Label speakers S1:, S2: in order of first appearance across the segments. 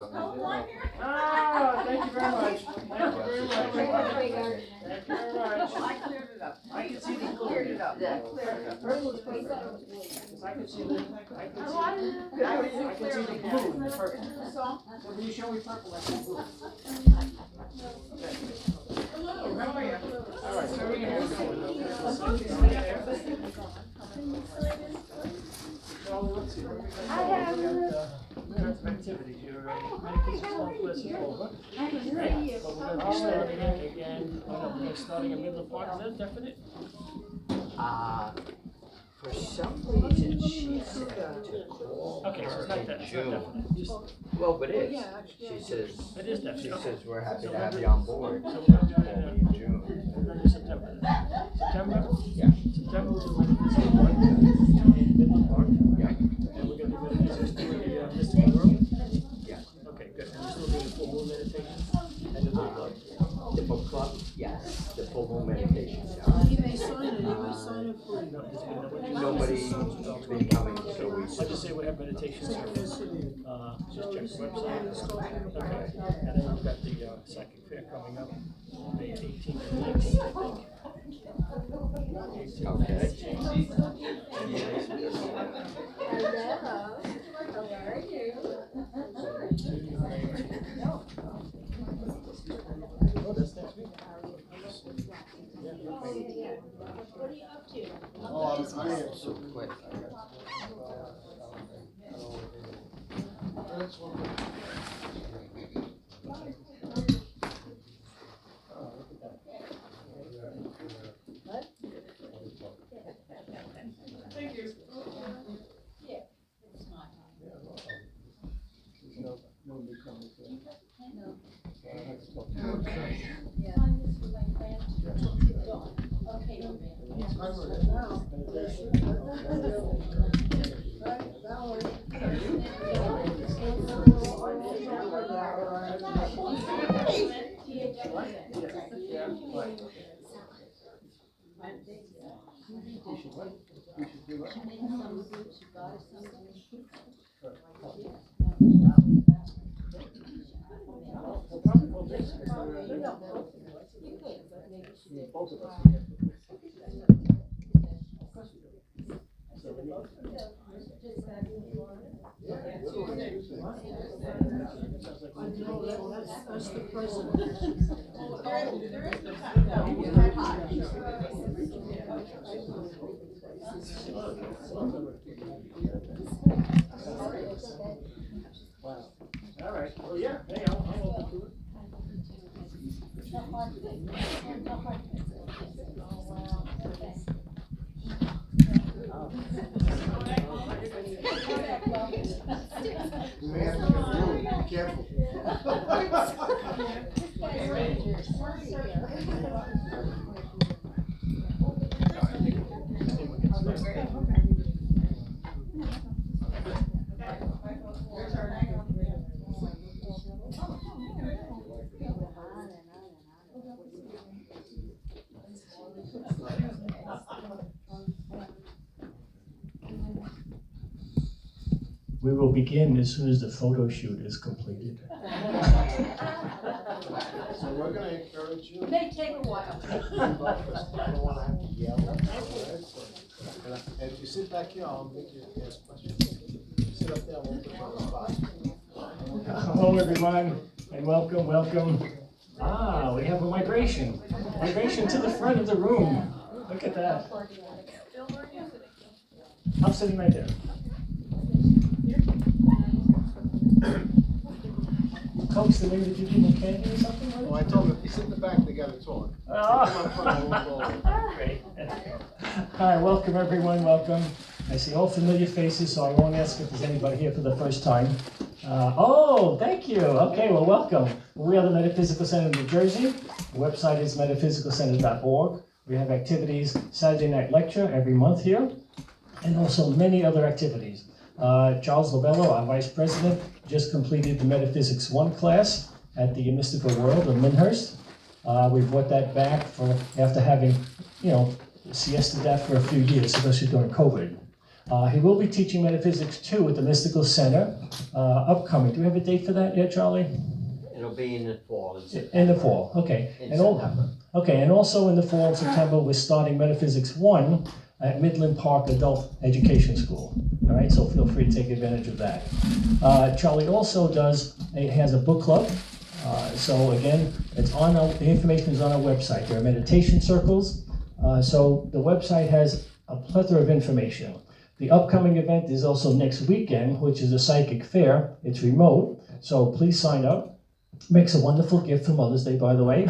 S1: Ah, thank you very much. Thank you very much. Thank you very much.
S2: I cleared it up.
S1: I can see the glue.
S2: Cleared it up.
S1: Yeah. Purple is perfect. Because I can see the, I can see the glue in the purple. So when you show me purple, I see blue. Okay. Hello, how are you? All right, so we're gonna let's see.
S3: I have.
S1: Activities. You're Southwest over. But we're going to be starting again. We're starting in middle of Park. Is that definite?
S4: For some reason, she said to call
S1: Okay, so
S4: her
S1: it's not
S4: in
S1: that. It's not
S4: June.
S1: definite. Just,
S4: Well, but it is. She says,
S1: it is definite.
S4: she
S1: Okay.
S4: says, we're happy to have you on board.
S1: So
S4: Call
S1: we're
S4: me in June.
S1: going to September. September?
S4: Yeah.
S1: September was the Metaphysical one in Midland Park.
S4: Yeah.
S1: And we're going to do Metaphysics through the mystical world.
S4: Yeah.
S1: Okay, good. And we're still doing the full moon meditation and the book club.
S4: The book club? Yes. The full moon meditation.
S5: You may sign it, you may sign it for you.
S4: Nobody's been coming, so we.
S1: I'll just say we have meditation service. Just check the website. Okay. And then we've got the psychic fair coming up, May 18th and 19th, I think.
S4: Okay.
S1: Oh, that's next week.
S3: What are you up to?
S6: Oh, I am
S4: So quick.
S6: That's one.
S1: Thank you. Both of us.
S5: That's the president.
S1: Wow. All right. Well, yeah. Hey, I'm open to it.
S6: You may have to get through, be careful.
S1: We will begin as soon as the photo shoot is completed.
S6: So we're gonna encourage you.
S2: It may take a while.
S6: I don't wanna have to yell. And if you sit back here, I'll make you ask questions. If you sit up there, I won't put you on the spot.
S1: Hello, everyone, and welcome, welcome. We have a migration. Migration to the front of the room. Look at that. I'm sitting right there. Coax them in, did you give them candy or something?
S6: Oh, I told them, if you sit in the back, they gotta talk. Come up front, I won't go over.
S1: Great. Hi, welcome everyone, welcome. I see all familiar faces, so I won't ask if there's anybody here for the first time. Oh, thank you. Okay, well, welcome. We are the Metaphysical Center of New Jersey. The website is metaphysicalcenter.org. We have activities, Saturday night lecture every month here, and also many other activities. Charles Lobello, our vice president, just completed the Metaphysics 1 class at the Mystical World of Minhurst. We brought that back after having, siesta that for a few years, especially during COVID. He will be teaching Metaphysics 2 at the Mystical Center, upcoming. Do we have a date for that yet, Charlie?
S7: It'll be in the fall.
S1: In the fall, okay.
S7: In
S1: And
S7: September.
S1: okay, and also in the fall in September, we're starting Metaphysics 1 at Midland Park Adult Education School. All right, so feel free to take advantage of that. Charlie also has a book club. So again, the information is on our website. There are meditation circles. So the website has a plethora of information. The upcoming event is also next weekend, which is a psychic fair. It's remote, so please sign up. Makes a wonderful gift for Mother's Day, by the way.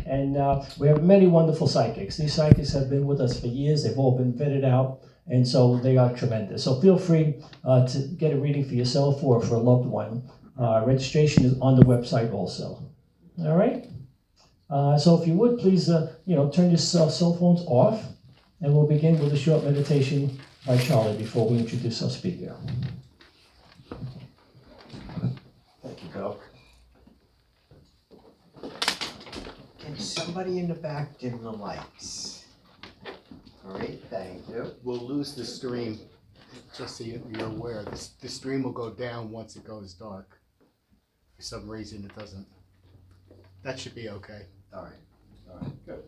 S1: And we have many wonderful psychics. These psychics have been with us for years. They've all been vetted out, and so they are tremendous. So feel free to get a reading for yourself or for a loved one. Registration is on the website also. All right? So if you would, please turn your cell phones off, and we'll begin with a short meditation by Charlie before we introduce our speaker.
S8: Thank you, Bill. Can somebody in the back dim the lights? Great, thank you.
S6: We'll lose the stream, just so you're aware. The stream will go down once it goes dark. For some reason, it doesn't. That should be okay.
S8: All right, good.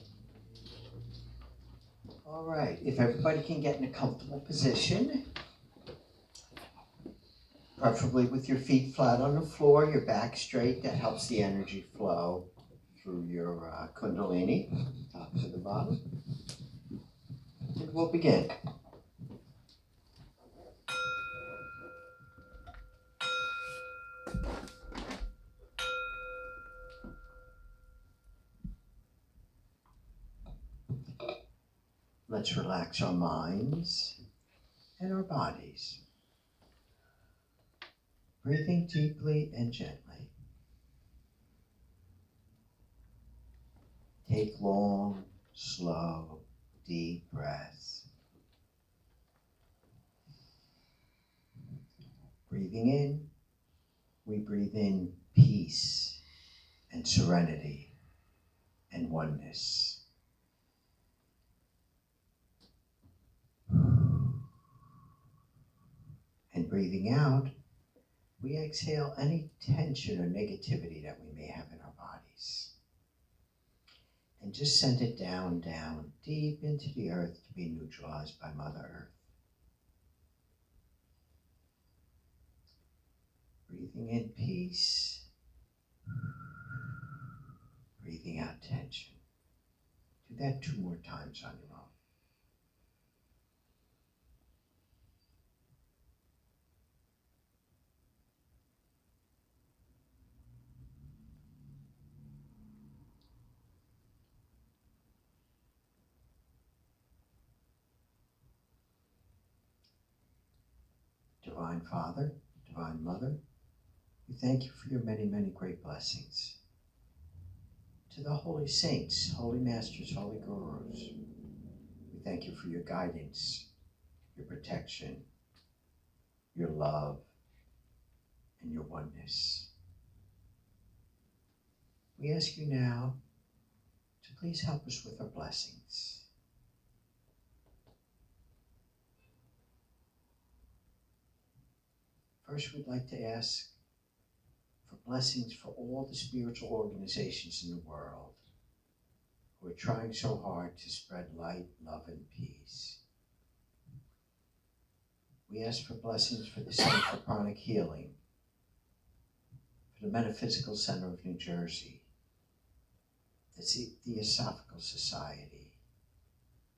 S8: All right, if everybody can get in a comfortable position, preferably with your feet flat on the floor, your back straight, that helps the energy flow through your kundalini, top to the bottom. And we'll begin. Let's relax our minds and our bodies. Breathing deeply and gently. Take long, slow, deep breaths. Breathing in, we breathe in peace and serenity and oneness. And breathing out, we exhale any tension or negativity that we may have in our bodies. And just send it down, down, deep into the earth to be neutralized by Mother Earth. Breathing in peace, breathing out tension. Do that 2 more times on your own. Divine Father, Divine Mother, we thank you for your many, many great blessings. To the holy saints, holy masters, holy gurus, we thank you for your guidance, your protection, your love, and your oneness. We ask you now to please help us with our blessings. First, we'd like to ask for blessings for all the spiritual organizations in the world who are trying so hard to spread light, love, and peace. We ask for blessings for the Center for Pranic Healing, for the Metaphysical Center of New Jersey, the Theosophical Society,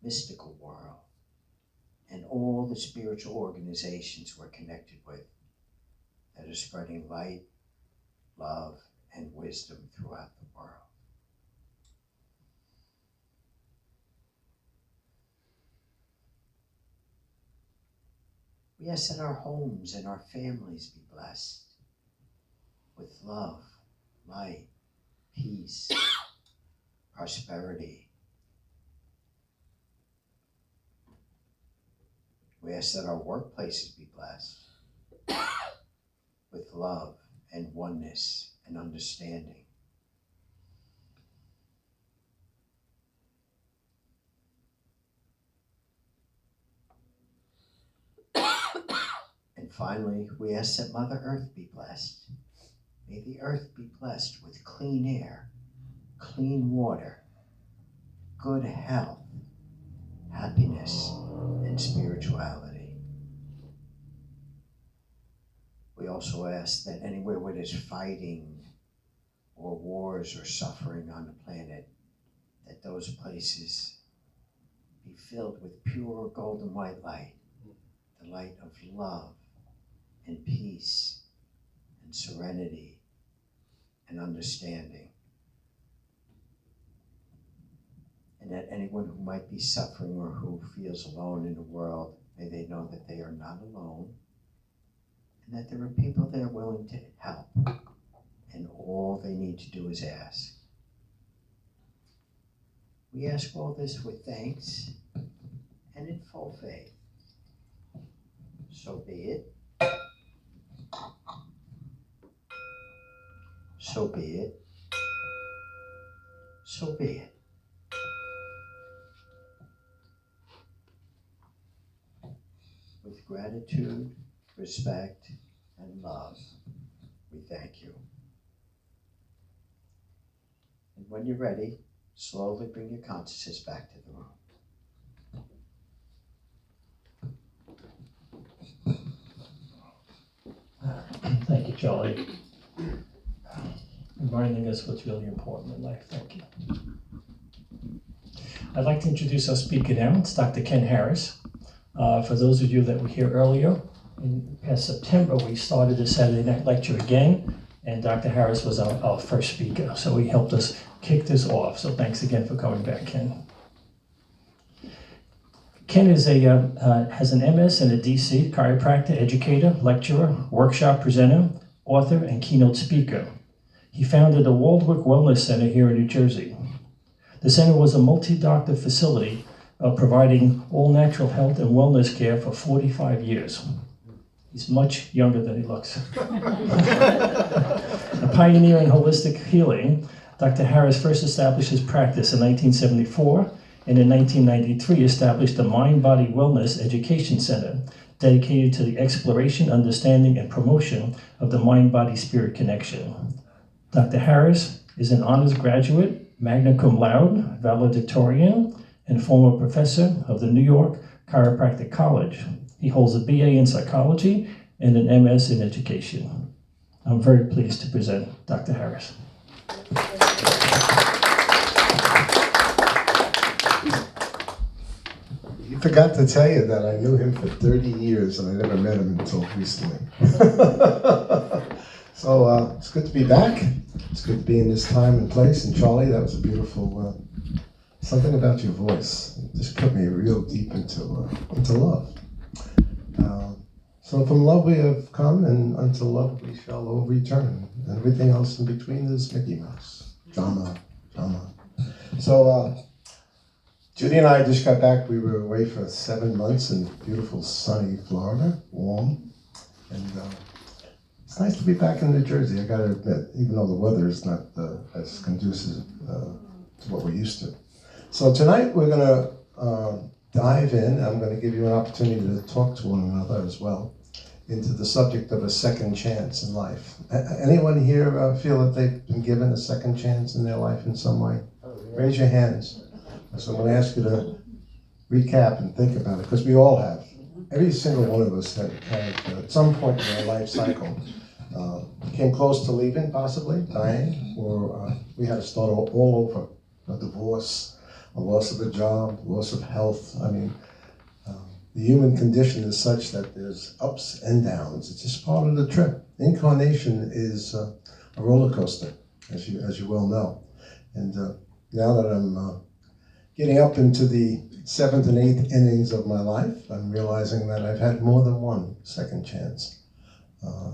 S8: Mystical World, and all the spiritual organizations we're connected with that are spreading light, love, and wisdom throughout the world. We ask that our homes and our families be blessed with love, light, peace, prosperity. We ask that our workplaces be blessed with love and oneness and understanding. Finally, we ask that Mother Earth be blessed. May the earth be blessed with clean air, clean water, good health, happiness, and spirituality. We also ask that anywhere where there's fighting or wars or suffering on the planet, that those places be filled with pure golden white light, the light of love and peace and serenity and understanding. And that anyone who might be suffering or who feels alone in the world, may they know that they are not alone, and that there are people there willing to help, and all they need to do is ask. We ask all this with thanks and in full faith. So be it. So be it. So be it. With gratitude, respect, and love, we thank you. And when you're ready, slowly bring your consciousness back to the room.
S1: Thank you, Charlie. Reminding us what's really important in life. Thank you. I'd like to introduce our speaker now. It's Dr. Ken Harris. For those of you that were here earlier, in past September, we started a Saturday night lecture again, and Dr. Harris was our first speaker, so he helped us kick this off. So thanks again for coming back, Ken. Ken is has an MS and a DC, chiropractor, educator, lecturer, workshop presenter, author, and keynote speaker. He founded the Waldwick Wellness Center here in New Jersey. The center was a multi-doctor facility providing all natural health and wellness care for 45 years. He's much younger than he looks. A pioneer in holistic healing, Dr. Harris first established his practice in 1974, and in 1993 established the Mind Body Wellness Education Center, dedicated to the exploration, understanding, and promotion of the mind-body-spirit connection. Dr. Harris is an honors graduate, magna cum laude, valedictorian, and former professor of the New York Chiropractic College. He holds a BA in psychology and an MS in education. I'm very pleased to present Dr. Harris.
S9: You forgot to tell you that I knew him for 30 years and I never met him until recently. So it's good to be back. It's good to be in this time and place. And Charlie, that was a beautiful, something about your voice. It just put me real deep into love. So from love we have come, and unto love we shall all return. And everything else in between is Mickey Mouse. Drama. So Judy and I just got back. We were away for 7 months in beautiful sunny Florida, warm. And it's nice to be back in New Jersey, I gotta admit, even though the weather is not as conducive to what we're used to. So tonight we're gonna dive in. I'm gonna give you an opportunity to talk to one another as well into the subject of a second chance in life. Anyone here feel that they've been given a second chance in their life in some way? Raise your hands. So I'm gonna ask you to recap and think about it, because we all have. Every single one of us have at some point in our life cycle came close to leaving, possibly, dying, or we had to start all over. A divorce, a loss of a job, loss of health. I mean, the human condition is such that there's ups and downs. It's just part of the trip. Incarnation is a roller coaster, as you well know. And now that I'm getting up into the 7th and 8th innings of my life, I'm realizing that I've had more than one second chance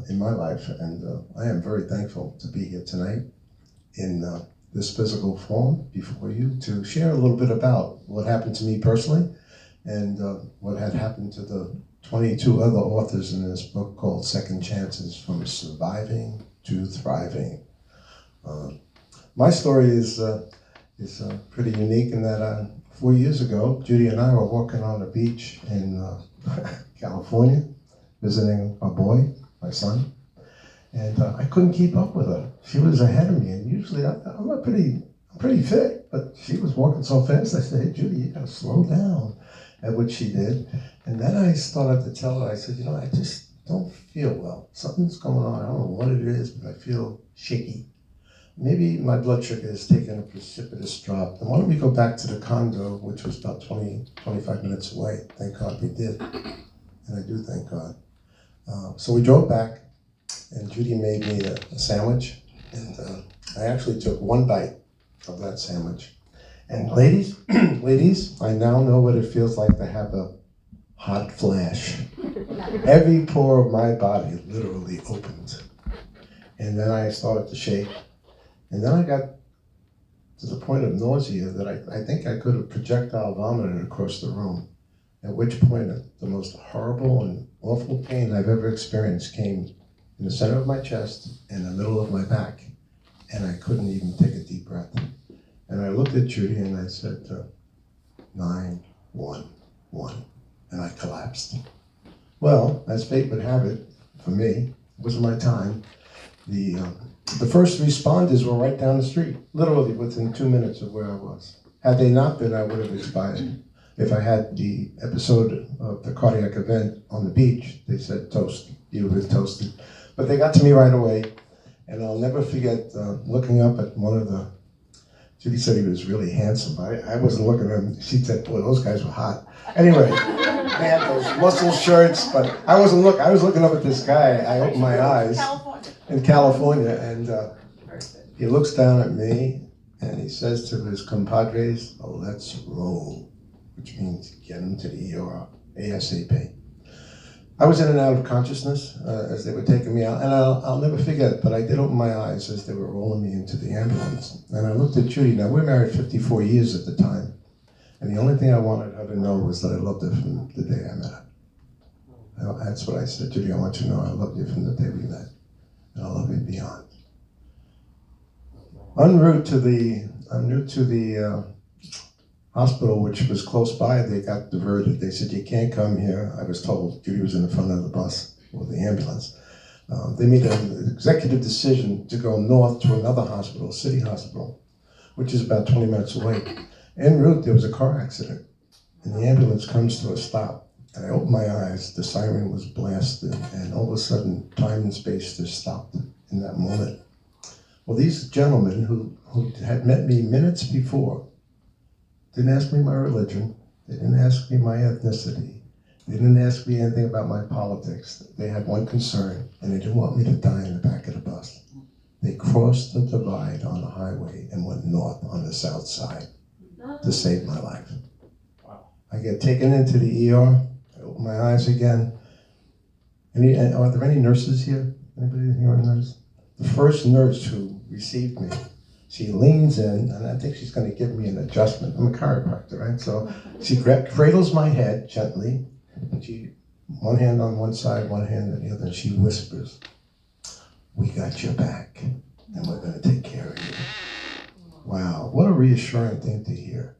S9: in my life. And I am very thankful to be here tonight in this physical form before you to share a little bit about what happened to me personally and what had happened to the 22 other authors in this book called Second Chances: From Surviving to Thriving. My story is pretty unique in that 4 years ago, Judy and I were walking on a beach in California. visiting a boy, my son, and I couldn't keep up with her. She was ahead of me, and usually I'm pretty fit, but she was walking so fast. I said, "Hey, Judy, you gotta slow down," at which she did. And then I started to tell her, I said, "You know, I just don't feel well. Something's going on. I don't know what it is, but I feel shaky. Maybe my blood sugar has taken a precipitous drop. And why don't we go back to the condo, which was about 25 minutes away. Thank God we did. And I do thank God. So we drove back, and Judy made me a sandwich. And I actually took one bite of that sandwich. And ladies, ladies, I now know what it feels like to have a hot flash. Every pore of my body literally opened. And then I started to shake. And then I got to the point of nausea that I think I could have projectile vomited across the room. At which point, the most horrible and awful pain I've ever experienced came in the center of my chest and the middle of my back. And I couldn't even take a deep breath. And I looked at Judy and I said, 911. And I collapsed. Well, as fate would have it, for me, it wasn't my time. The first responders were right down the street, literally within 2 minutes of where I was. Had they not been, I would have expired. If I had the episode of the cardiac event on the beach, they said, toast, you would have toasted. But they got to me right away, and I'll never forget looking up at one of the, Judy said he was really handsome. I wasn't looking at him. She said, boy, those guys were hot. Anyway, they had those muscle shirts, but I wasn't looking. I was looking up at this guy. I opened my eyes. In California, and he looks down at me and he says to his compadres, "Oh, let's roll," which means get him to the ER ASAP. I was in and out of consciousness as they were taking me out, and I'll never forget, but I did open my eyes as they were rolling me into the ambulance. And I looked at Judy. Now, we're married 54 years at the time, and the only thing I wanted her to know was that I loved her from the day I met her. That's what I said, Judy, I want you to know I loved you from the day we met. And I love you beyond. En route to the hospital, which was close by, they got diverted. They said, you can't come here. I was told Judy was in the front of the bus or the ambulance. They made an executive decision to go north to another hospital, City Hospital, which is about 20 minutes away. En route, there was a car accident, and the ambulance comes to a stop. And I opened my eyes, the siren was blasted, and all of a sudden, time and space just stopped in that moment. Well, these gentlemen who had met me minutes before didn't ask me my religion, they didn't ask me my ethnicity, they didn't ask me anything about my politics. They had one concern, and they didn't want me to die in the back of the bus. They crossed the divide on the highway and went north on the south side to save my life. Wow. I get taken into the ER. Open my eyes again. Are there any nurses here? Anybody here a nurse? The first nurse who received me, she leans in, and I think she's going to give me an adjustment. I'm a chiropractor, right? So she cradles my head gently, and she, one hand on one side, one hand on the other, and she whispers, "We got your back, and we're going to take care of you." Wow, what a reassuring thing to hear.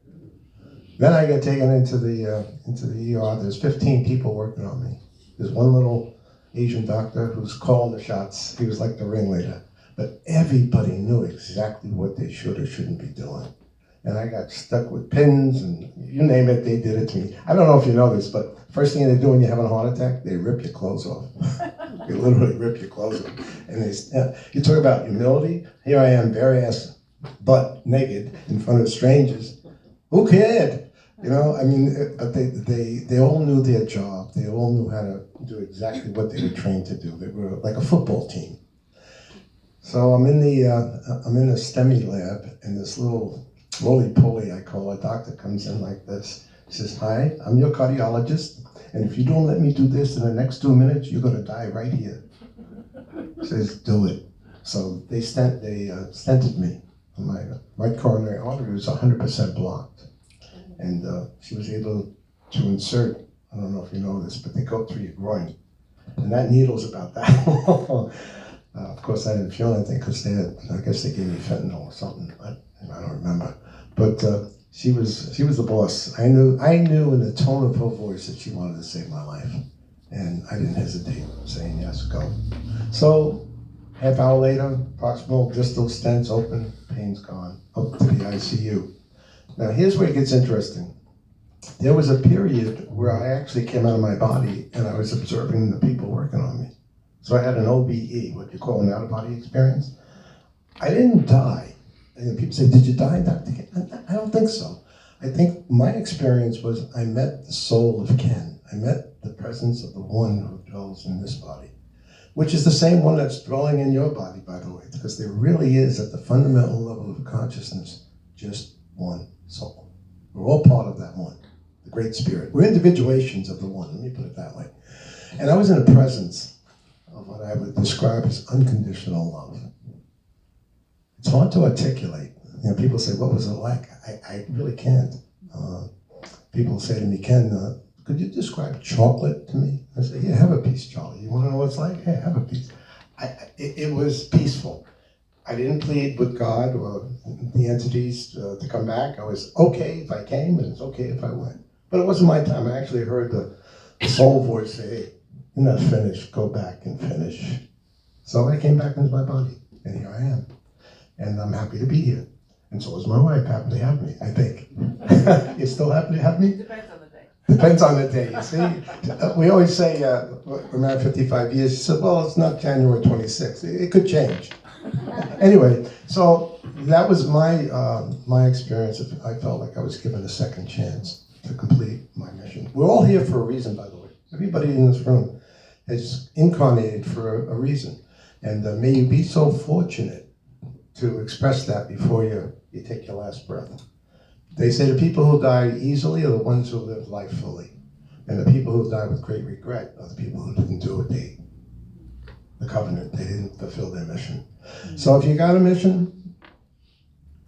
S9: Then I get taken into the ER. There's 15 people working on me. There's one little Asian doctor who's calling the shots. He was like the ringleader. But everybody knew exactly what they should or shouldn't be doing. And I got stuck with pins and you name it, they did it to me. I don't know if you know this, but first thing they do when you're having a heart attack, they rip your clothes off. They literally rip your clothes off. And you talk about humility. Here I am, bare ass, butt naked in front of strangers. Who cared? You know, I mean, but they all knew their job. They all knew how to do exactly what they were trained to do. They were like a football team. So I'm in the STEMI lab, and this little roly-poly, I call it, doctor comes in like this. He says, "Hi, I'm your cardiologist, and if you don't let me do this in the next 2 minutes, you're going to die right here." He says, "Do it." So they stented me. My right coronary artery was 100% blocked. And she was able to insert, I don't know if you know this, but they go through your groin. And that needle's about that long. Of course, I didn't feel anything because I guess they gave me fentanyl or something. I don't remember. But she was the boss. I knew in the tone of her voice that she wanted to save my life. And I didn't hesitate, saying yes, go. So, half hour later, proximal distal stents open, pain's gone, up to the ICU. Now here's where it gets interesting. There was a period where I actually came out of my body and I was observing the people working on me. So I had an OBE, what you call an out-of-body experience. I didn't die. And people say, did you die, Dr. Ken? I don't think so. I think my experience was I met the soul of Ken. I met the presence of the one who dwells in this body, which is the same one that's dwelling in your body, by the way, because there really is, at the fundamental level of consciousness, just one soul. We're all part of that one, the Great Spirit. We're individuations of the one, let me put it that way. And I was in the presence of what I would describe as unconditional love. It's hard to articulate. You know, people say, what was it like? I really can't. People say to me, Ken, could you describe chocolate to me? I say, yeah, have a piece, Charlie. You want to know what it's like? Yeah, have a piece. It was peaceful. I didn't plead with God or the entities to come back. I was okay if I came, and it's okay if I went. But it wasn't my time. I actually heard the soul voice say, hey, you're not finished. Go back and finish. So I came back into my body, and here I am. And I'm happy to be here. And so is my wife, happy to have me, I think. You still happy to have me?
S2: Depends on the day.
S9: Depends on the day, you see. We always say, we're married 55 years. She said, well, it's not January 26th. It could change. Anyway, so that was my experience. I felt like I was given a second chance to complete my mission. We're all here for a reason, by the way. Everybody in this room is incarnated for a reason. And may you be so fortunate to express that before you take your last breath. They say the people who die easily are the ones who live life fully. And the people who die with great regret are the people who didn't do the covenant, they didn't fulfill their mission. So if you got a mission,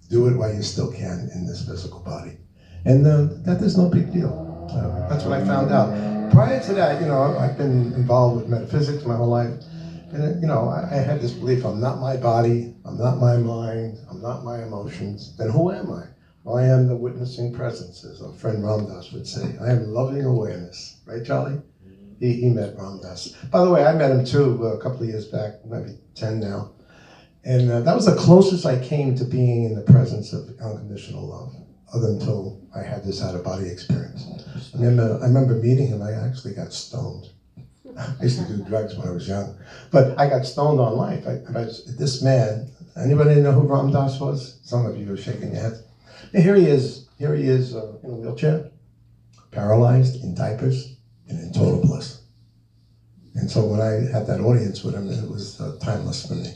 S9: do it while you still can in this physical body. And that is no big deal. That's what I found out. Prior to that, you know, I've been involved with metaphysics my whole life. And, you know, I had this belief, I'm not my body, I'm not my mind, I'm not my emotions. Then who am I? Well, I am the witnessing presence, as our friend Ram Dass would say. I am loving awareness. Right, Charlie? He met Ram Dass. By the way, I met him too a couple of years back, maybe 10 now. And that was the closest I came to being in the presence of unconditional love, other until I had this out-of-body experience. I remember meeting him, I actually got stoned. I used to do drugs when I was young, but I got stoned on life. This man, anybody know who Ram Dass was? Some of you are shaking your heads. Here he is in a wheelchair, paralyzed, in diapers, and in total bliss. And so when I had that audience with him, it was timeless for me.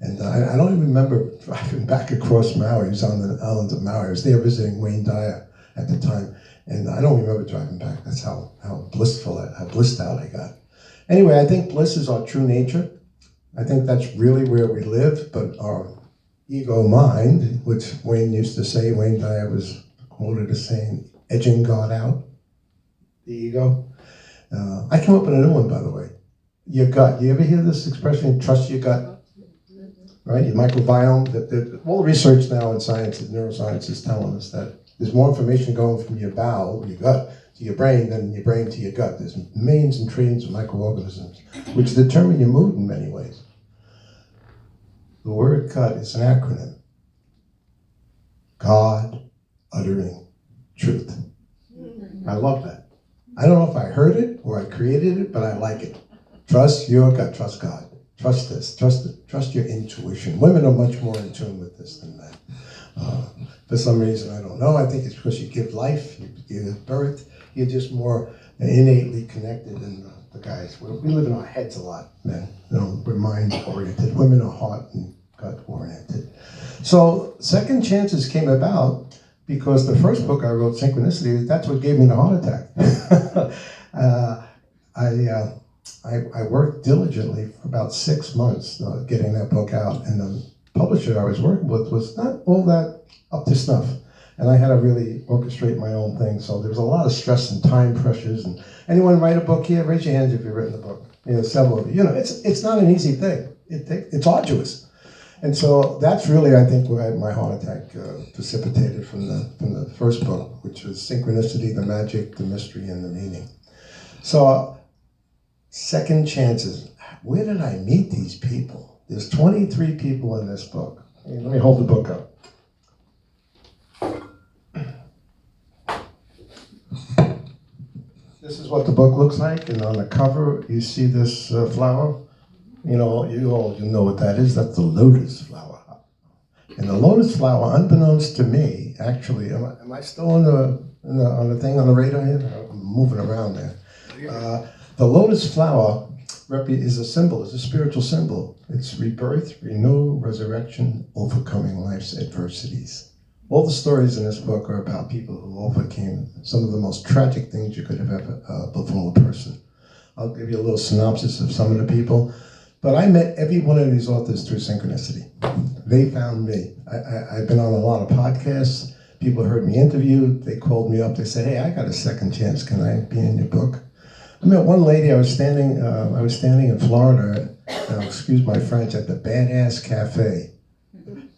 S9: And I don't even remember driving back across Maui. He was on the island of Maui. I was there visiting Wayne Dyer at the time, and I don't remember driving back. That's how blissful, how blissed out I got. Anyway, I think bliss is our true nature. I think that's really where we live, but our ego mind, which Wayne used to say, Wayne Dyer was quoted as saying, edging God out, the ego. I came up with a new one, by the way. Your gut. You ever hear this expression, trust your gut? Right? Your microbiome. All the research now in science and neuroscience is telling us that there's more information going from your bowel, your gut, to your brain than your brain to your gut. There's millions and trillions of microorganisms which determine your mood in many ways. The word gut is an acronym. God uttering truth. I love that. I don't know if I heard it or I created it, but I like it. Trust your gut, trust God. Trust this, trust your intuition. Women are much more in tune with this than men. For some reason, I don't know. I think it's because you give life, you give birth, you're just more innately connected than the guys. We live in our heads a lot, men. You know, we're mind-oriented. Women are heart and gut-oriented. So second chances came about because the first book I wrote, Synchronicity, that's what gave me the heart attack. I worked diligently for about 6 months getting that book out, and the publisher I was working with was not all that up to snuff. And I had to really orchestrate my own thing, so there was a lot of stress and time pressures. And anyone write a book here? Raise your hands if you've written a book. You know, several of you. You know, it's not an easy thing. It's arduous. And so that's really, I think, where my heart attack precipitated from the first book, which was Synchronicity, the Magic, the Mystery, and the Meaning. So Second chances. Where did I meet these people? There's 23 people in this book. Hey, let me hold the book up. This is what the book looks like, and on the cover you see this flower. You know, you all know what that is. That's the lotus flower. And the lotus flower, unbeknownst to me, actually, am I still on the thing on the radar here? I'm moving around there. The lotus flower is a symbol, is a spiritual symbol. It's rebirth, renewal, resurrection, overcoming life's adversities. All the stories in this book are about people who overcame some of the most tragic things you could have ever befall a person. I'll give you a little synopsis of some of the people. But I met every one of these authors through synchronicity. They found me. I've been on a lot of podcasts. People heard me interviewed. They called me up. They said, "Hey, I got a second chance. Can I be in your book?" I met one lady. I was standing in Florida. Excuse my French, at the Badass Cafe.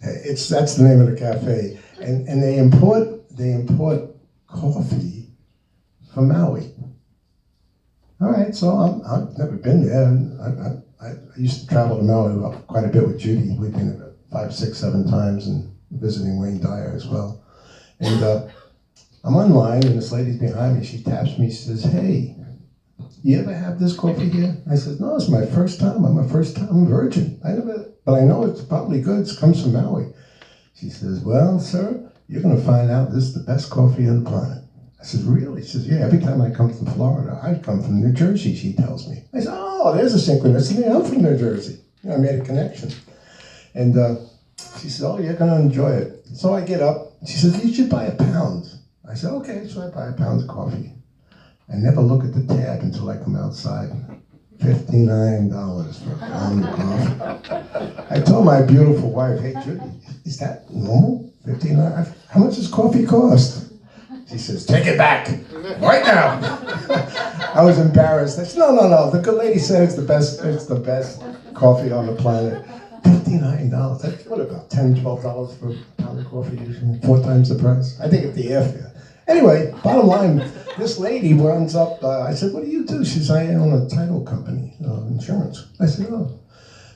S9: That's the name of the cafe, and they import coffee from Maui. All right, so I've never been there. And I used to travel to Maui quite a bit with Judy. We've been there 5, 6, 7 times, and visiting Wayne Dyer as well. And I'm online, and this lady's behind me. She taps me. She says, "Hey, you ever have this coffee here?" I said, "No, it's my first time. I'm a first-time virgin. But I know it's probably good. It comes from Maui." She says, "Well, sir, you're going to find out this is the best coffee on the planet." I said, "Really?" She says, "Yeah, every time I come from Florida, I come from New Jersey," she tells me. I said, "Oh, there's a synchronicity. I'm from New Jersey." I made a connection. And she said, "Oh, you're going to enjoy it." So I get up. She says, "You should buy a pound." I said, "Okay." So I buy a pound of coffee. I never look at the tab until I come outside. $59 for a pound of coffee. I told my beautiful wife, "Hey, Judy, is that normal? $59? How much does coffee cost?" She says, "Take it back right now." I was embarrassed. I said, No. The good lady said it's the best coffee on the planet. $59. That's what, about $10, $12 for a pound of coffee usually? 4 times the price. I think it's the airfare. Anyway, bottom line, this lady runs up. I said, "What do you do?" She says, "I own a title company, insurance." I said, "Oh."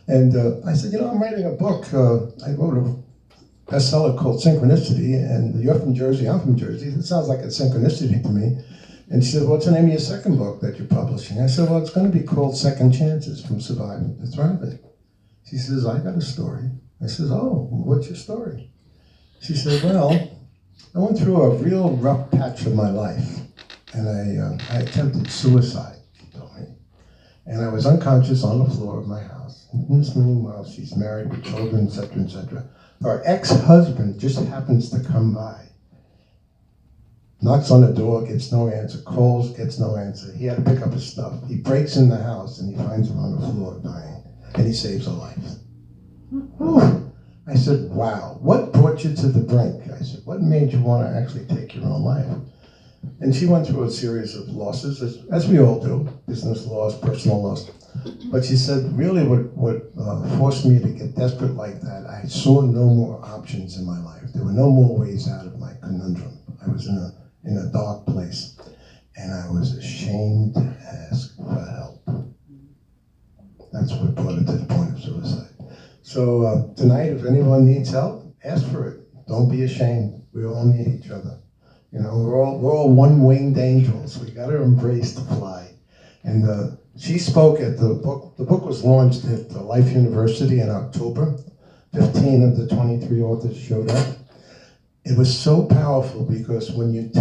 S9: And I said, "I'm writing a book. I wrote a bestseller called Synchronicity, and you're from Jersey, I'm from Jersey. It sounds like a synchronicity to me." And she said, "What's the name of your second book that you're publishing?" I said, "Well, it's going to be called Second Chances, From Surviving to Thriving." She says, "I got a story." I says, "Oh, what's your story?" She said, "Well, I went through a real rough patch of my life, and I attempted suicide," she told me. "And I was unconscious on the floor of my house. In this meanwhile, she's married with children, etc., etc. Her ex-husband just happens to come by. Knocks on the door, gets no answer, calls, gets no answer. He had to pick up his stuff. He breaks in the house and he finds her on the floor dying, and he saves her life." Whew. I said, "Wow, what brought you to the brink?" I said, "What made you want to actually take your own life?" And she went through a series of losses, as we all do, business loss, personal loss. But she said, really what forced me to get desperate like that, I saw no more options in my life. There were no more ways out of my conundrum. I was in a dark place, and I was ashamed to ask for help. That's what brought her to the point of suicide. So tonight, if anyone needs help, ask for it. Don't be ashamed. We all need each other. We're all one-winged angels. We got to embrace the fly. And she spoke at the book. The book was launched at the Life University in October. 15 of the 23 authors showed up. It was so powerful because when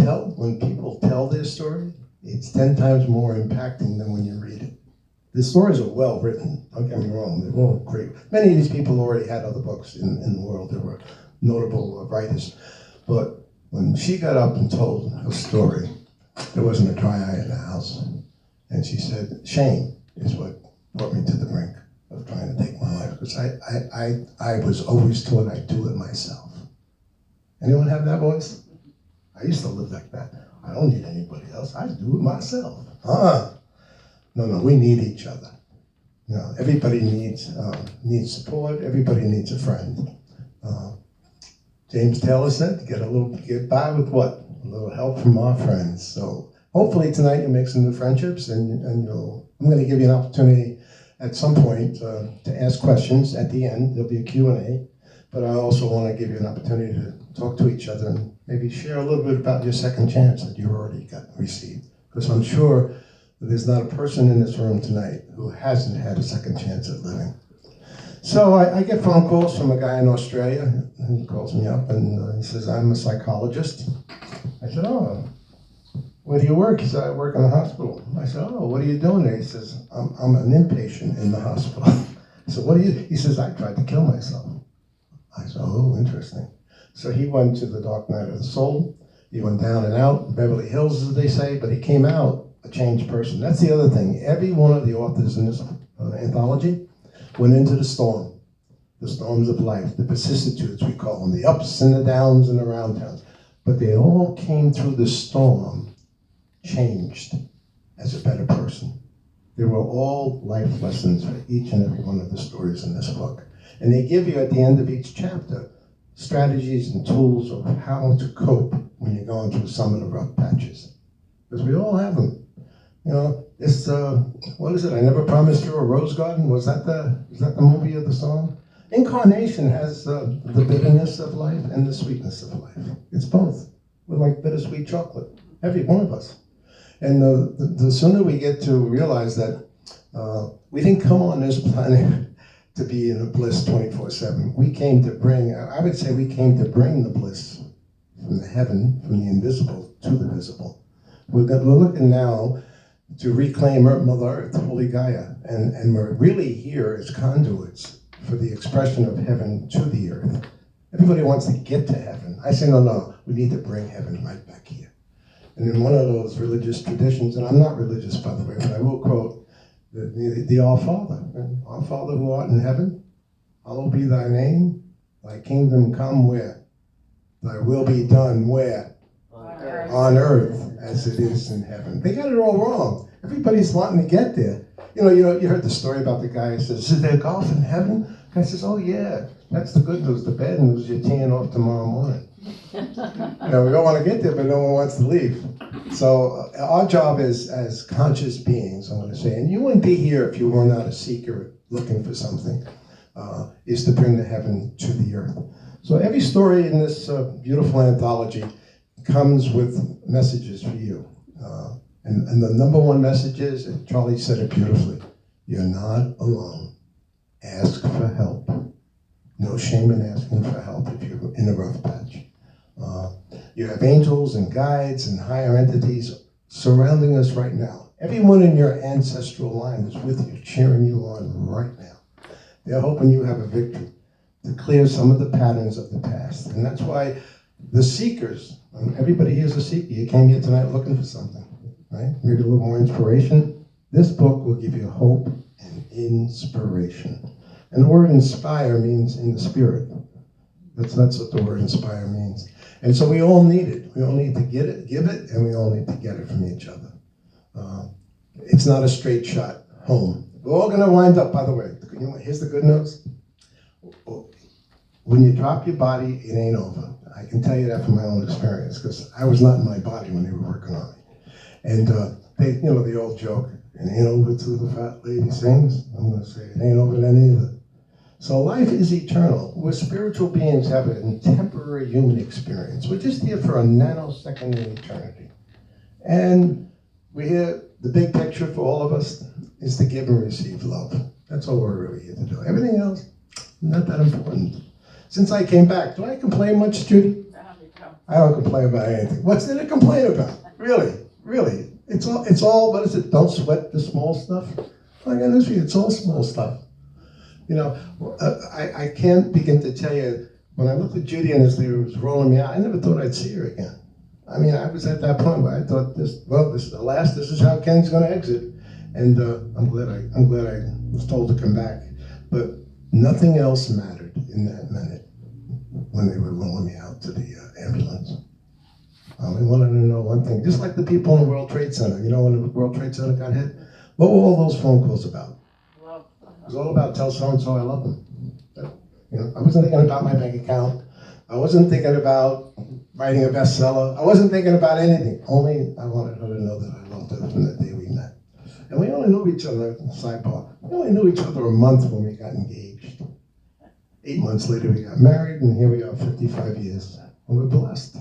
S9: people tell their story, it's 10 times more impacting than when you read it. The stories are well written, don't get me wrong, they're all great. Many of these people already had other books in the world. They were notable writers. But when she got up and told her story, there wasn't a dry eye in the house. And she said, shame is what brought me to the brink of trying to take my life. Because I was always taught I'd do it myself. Anyone have that voice? I used to live like that. I don't need anybody else. I do it myself. No, we need each other. Everybody needs support. Everybody needs a friend. James Taylor said, get by with what? A little help from our friends. So hopefully tonight you'll make some new friendships and you'll I'm going to give you an opportunity at some point to ask questions at the end. There'll be a Q&A, but I also want to give you an opportunity to talk to each other and maybe share a little bit about your second chance that you already received. Because I'm sure that there's not a person in this room tonight who hasn't had a second chance at living. So I get phone calls from a guy in Australia. He calls me up and he says, I'm a psychologist. I said, oh, where do you work? He said, I work in a hospital. I said, oh, what are you doing there? He says, I'm an inpatient in the hospital. I said, what do you? He says, I tried to kill myself. I said, oh, interesting. So he went to the dark night of the soul. He went down and out, Beverly Hills, as they say, but he came out a changed person. That's the other thing. Every one of the authors in this anthology went into the storms of life, the vicissitudes, we call them, the ups and the downs and the round downs. But they all came through the storm changed as a better person. They were all life lessons for each and every one of the stories in this book. And they give you at the end of each chapter strategies and tools of how to cope when you're going through some of the rough patches. Because we all have them. You know, it's, what is it? I Never Promised You a Rose Garden? Was that the movie of the song? Incarnation has the bitterness of life and the sweetness of life. It's both. We're like bittersweet chocolate, every one of us. And the sooner we get to realize that we didn't come on this planet to be in a bliss 24/7. We came to bring, I would say we came to bring the bliss from the heaven, from the invisible to the visible. We're looking now to reclaim Mother Earth, Holy Gaia, and we're really here as conduits for the expression of heaven to the earth. Everybody wants to get to heaven. I say, no, we need to bring heaven right back here. And in one of those religious traditions, and I'm not religious, by the way, but I will quote the Our Father. Our Father who art in heaven, hallowed be thy name, thy kingdom come where? Thy will be done where? On earth as it is in heaven. They got it all wrong. Everybody's wanting to get there. You heard the story about the guy who says, is there golf in heaven? The guy says, oh yeah, that's the good news. The bad news, you're teeing off tomorrow morning. We don't want to get there, but no one wants to leave. So our job is as conscious beings, I'm going to say, and you wouldn't be here if you were not a seeker looking for something, is to bring the heaven to the earth. So every story in this beautiful anthology comes with messages for you. And the number one message is, and Charlie said it beautifully, you're not alone. Ask for help. No shame in asking for help if you're in a rough patch. You have angels and guides and higher entities surrounding us right now. Everyone in your ancestral line is with you, cheering you on right now. They're hoping you have a victory to clear some of the patterns of the past. And that's why the seekers, everybody here is a seeker. You came here tonight looking for something, right? Maybe a little more inspiration. This book will give you hope and inspiration. And the word inspire means in the spirit. That's what the word inspire means. And so we all need it. We all need to get it, give it, and we all need to get it from each other. It's not a straight shot home. We're all going to wind up, by the way. Here's the good news. When you drop your body, it ain't over. I can tell you that from my own experience, because I was not in my body when they were working on me. And the old joke, it ain't over till the fat lady sings. I'm going to say it ain't over then either. So life is eternal. We're spiritual beings have a temporary human experience. We're just here for a nanosecond in eternity. And we're here, the big picture for all of us is to give and receive love. That's all we're really here to do. Everything else, not that important. Since I came back, do I complain much, Judy? I don't complain about anything. What's there to complain about? Really? It's all, what is it? Don't sweat the small stuff. Like in history, it's all small stuff. I can't begin to tell you, when I looked at Judy and as they was rolling me out, I never thought I'd see her again. I mean, I was at that point where I thought, this is the last, this is how Ken's going to exit. And I'm glad I was told to come back. But nothing else mattered in that minute when they were rolling me out to the ambulance. I wanted to know one thing, just like the people in the World Trade Center. When the World Trade Center got hit, what were all those phone calls about? It was all about tell so-and-so I love them. I wasn't thinking about my bank account. I wasn't thinking about writing a bestseller. I wasn't thinking about anything. Only I wanted her to know that I loved her from the day we met. And we only knew each other, sidebar, we only knew each other a month when we got engaged. 8 months later, we got married, and here we are 55 years. And we're blessed.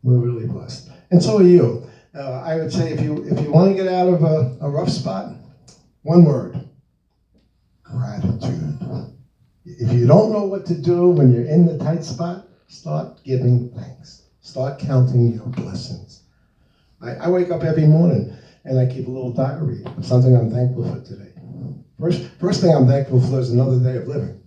S9: We're really blessed. And so are you. I would say if you want to get out of a rough spot, one word: gratitude. If you don't know what to do when you're in the tight spot, start giving thanks. Start counting your blessings. I wake up every morning and I keep a little diary of something I'm thankful for today. First thing I'm thankful for is another day of living.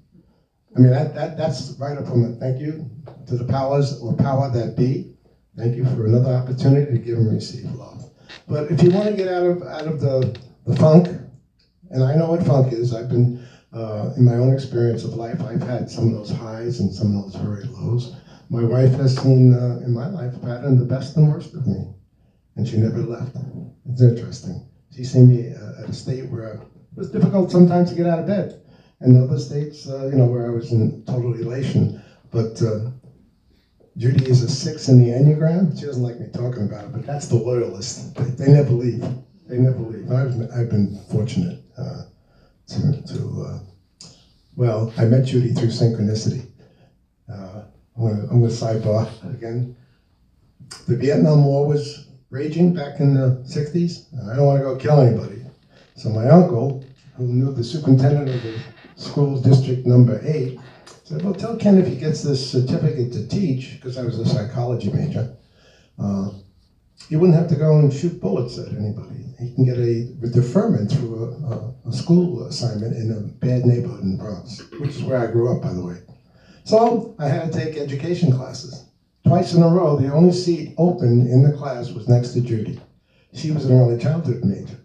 S9: I mean, that's right up from it. Thank you to the powers or power that be. Thank you for another opportunity to give and receive love. But if you want to get out of the funk, and I know what funk is, I've been, in my own experience of life, I've had some of those highs and some of those very lows. My wife has seen in my life pattern the best and worst of me, and she never left. It's interesting. She's seen me at a state where it was difficult sometimes to get out of bed, and other states, where I was in total elation. But Judy is a 6 in the Enneagram. She doesn't like me talking about it, but that's the loyalist. They never leave. They never leave. I've been fortunate well, I met Judy through synchronicity. I'm going to sidebar again. The Vietnam War was raging back in the 60s. I don't want to go kill anybody. So my uncle, who knew the superintendent of the school district number 8, said, well, tell Ken if he gets this certificate to teach, because I was a psychology major, he wouldn't have to go and shoot bullets at anybody. He can get a deferment through a school assignment in a bad neighborhood in the Bronx, which is where I grew up, by the way. So I had to take education classes. Twice in a row, the only seat open in the class was next to Judy. She was an early childhood major.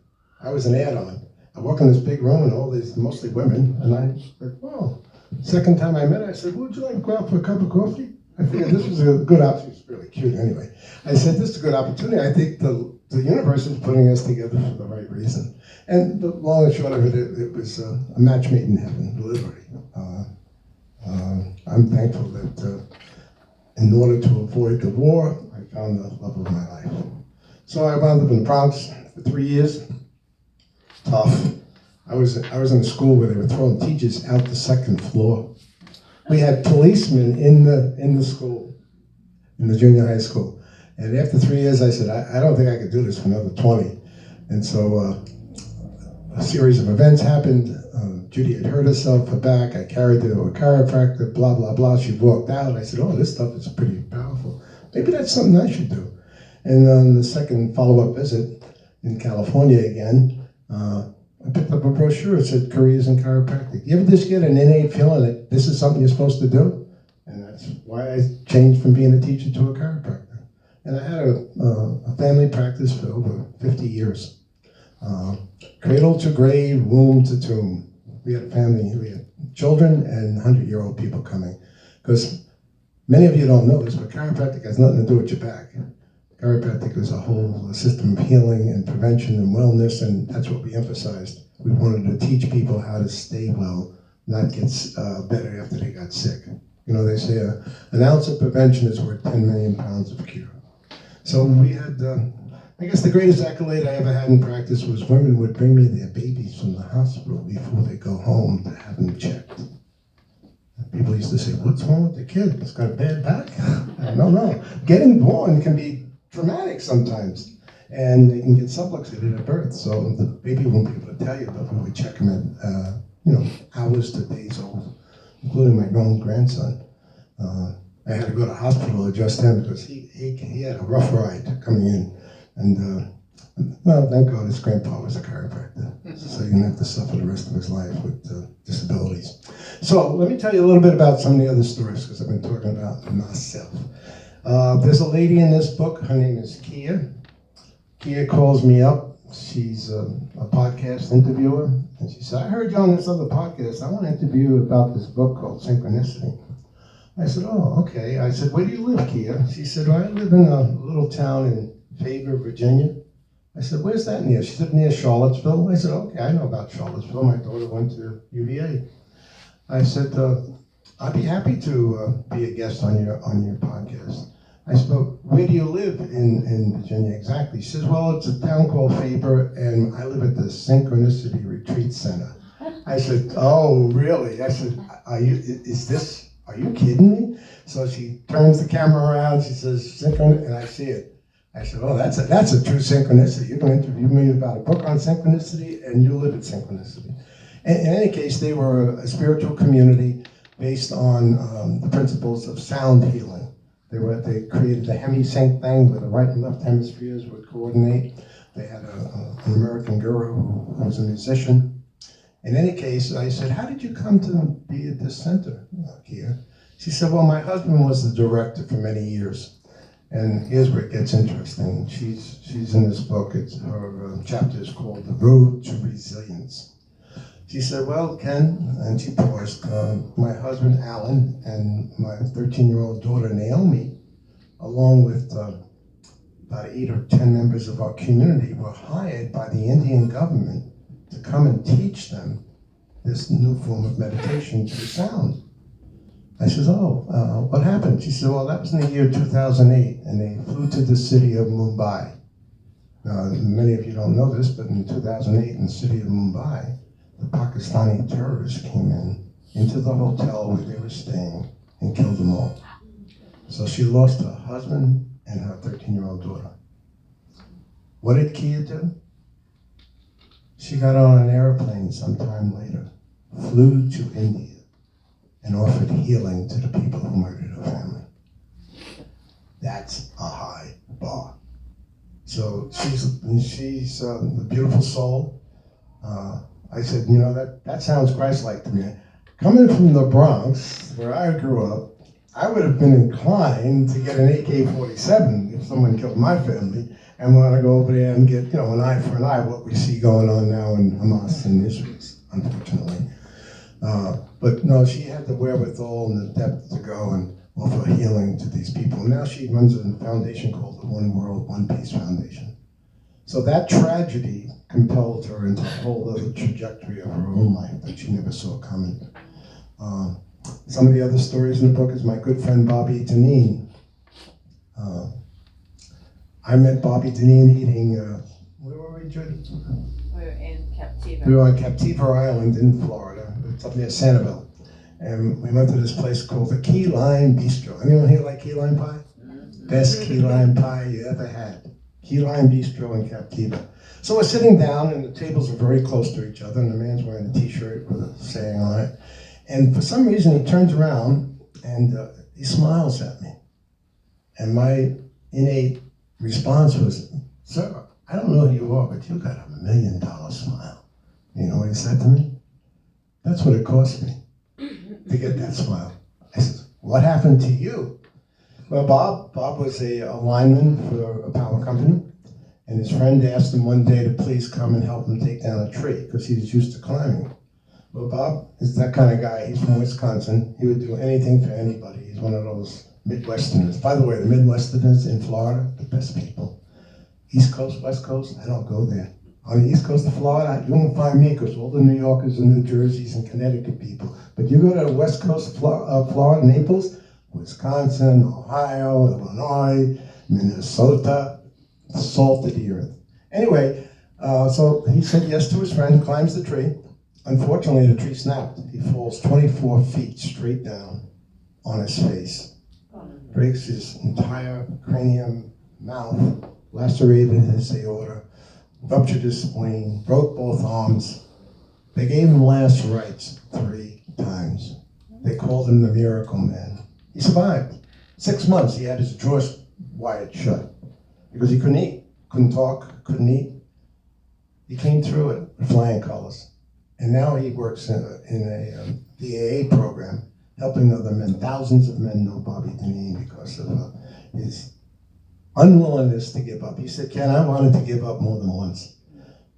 S9: I was an add-on. I walk in this big room and all these, mostly women, and I said, well, second time I met her, I said, would you like to go out for a cup of coffee? I figured this was a good opportunity. She was really cute anyway. I said, this is a good opportunity. I think the universe is putting us together for the right reason. And the long and short of it, it was a match made in heaven, literally. I'm thankful that in order to avoid the war, I found the love of my life. So I wound up in the Bronx for 3 years. Tough. I was in a school where they were throwing teachers out the second floor. We had policemen in the school, in the junior high school. And after 3 years, I said, I don't think I could do this for another 20. And so a series of events happened. Judy had hurt herself, her back. I carried her to a chiropractor, blah, blah, blah. She walked out. I said, oh, this stuff is pretty powerful. Maybe that's something I should do. And on the second follow-up visit in California again, I picked up a brochure. It said careers in chiropractic. You ever just get an innate feeling that this is something you're supposed to do? And that's why I changed from being a teacher to a chiropractor. And I had a family practice for over 50 years. Cradle to grave, womb to tomb. We had a family, we had children and 100-year-old people coming. Because many of you don't know this, but chiropractic has nothing to do with your back. Chiropractic is a whole system of healing and prevention and wellness, and that's what we emphasized. We wanted to teach people how to stay well, not get better after they got sick. You know, they say an ounce of prevention is worth 10 million pounds of cure. So we had, I guess the greatest accolade I ever had in practice was women would bring me their babies from the hospital before they go home to have them checked. People used to say, what's wrong with the kid? It's got a bad back? No. Getting born can be traumatic sometimes, and they can get subluxated at birth. So the baby won't be able to tell you, but we would check them at, hours to days old, including my grown grandson. I had to go to hospital to adjust him because he had a rough ride coming in. And, well, thank God his grandpa was a chiropractor, so he didn't have to suffer the rest of his life with disabilities. So let me tell you a little bit about some of the other stories, because I've been talking about myself. There's a lady in this book, her name is Kia. Kia calls me up. She's a podcast interviewer, and she said, I heard you on this other podcast. I want to interview you about this book called Synchronicity. I said, oh, okay. I said, where do you live, Kia? She said, well, I live in a little town in Faber, Virginia. I said, where's that near? She said, near Charlottesville. I said, okay, I know about Charlottesville. My daughter went to UVA. I said, I'd be happy to be a guest on your podcast. I said, well, where do you live in Virginia exactly? She says, well, it's a town called Faber, and I live at the Synchronicity Retreat Center. I said, oh, really? I said, are you kidding me? So she turns the camera around, she says, synchron, and I see it. I said, oh, that's a true synchronicity. You're going to interview me about a book on synchronicity, and you live at synchronicity. In any case, they were a spiritual community based on the principles of sound healing. They created the hemisync thing where the right and left hemispheres would coordinate. They had an American guru who was a musician. In any case, I said, how did you come to be at this center here? She said, well, my husband was the director for many years. And here's where it gets interesting. She's in this book. Her chapter is called The Road to Resilience. She said, well, Ken, and she paused, my husband, Alan, and my 13-year-old daughter, Naomi, along with about 8 or 10 members of our community, were hired by the Indian government to come and teach them this new form of meditation through sound. I said, oh, what happened? She said, well, that was in the year 2008, and they flew to the city of Mumbai. Now, many of you don't know this, but in 2008, in the city of Mumbai, the Pakistani terrorists came into the hotel where they were staying and killed them all. So she lost her husband and her 13-year-old daughter. What did Kia do? She got on an airplane sometime later, flew to India, and offered healing to the people who murdered her family. That's a high bar. So she's a beautiful soul. I said, you know, that sounds Christ-like to me. Coming from the Bronx, where I grew up, I would have been inclined to get an AK-47 if someone killed my family, and want to go over there and get, an eye for an eye, what we see going on now in Hamas and Israel, unfortunately. But no, she had the wherewithal and the depth to go and offer healing to these people. Now she runs a foundation called the One World, One Peace Foundation. So that tragedy compelled her into a whole other trajectory of her own life that she never saw coming. Some of the other stories in the book is my good friend Bobby Deneen. I met Bobby Deneen eating, where were we, Judy?
S4: We were in Captiva.
S9: We were on Captiva Island in Florida. It's up near Sanibel. And we went to this place called the Key Lime Bistro. Anyone here like key lime pie? Best key lime pie you ever had. Key Lime Bistro in Captiva. So we're sitting down, and the tables are very close to each other, and the man's wearing a t-shirt with a saying on it. And for some reason, he turns around, and he smiles at me. And my innate response was, sir, I don't know who you are, but you got a $1 million smile. You know what he said to me? That's what it cost me to get that smile. I said, what happened to you? Well, Bob was a lineman for a power company, and his friend asked him one day to please come and help him take down a tree because he was used to climbing. Well, Bob is that kind of guy. He's from Wisconsin. He would do anything for anybody. He's one of those Midwesterners. By the way, the Midwesterners in Florida, the best people. East Coast, West Coast, I don't go there. On the East Coast of Florida, you won't find me because all the New Yorkers and New Jerseys and Connecticut people. But you go to the West Coast of Florida, Naples, Wisconsin, Ohio, Illinois, Minnesota, salt of the earth. Anyway, so he said yes to his friend, climbs the tree. Unfortunately, the tree snapped. He falls 24 feet straight down on his face. Breaks his entire cranium, mouth, lacerated his aorta, ruptured his spleen, broke both arms. They gave him last rites 3 times. They called him the Miracle Man. He survived. 6 months, he had his jaws wired shut because he couldn't eat, couldn't talk, couldn't eat. He came through it with flying colors. And now he works in a DAA program, helping other men. Thousands of men know Bobby Deneen because of his unwillingness to give up. He said, Ken, I wanted to give up more than once,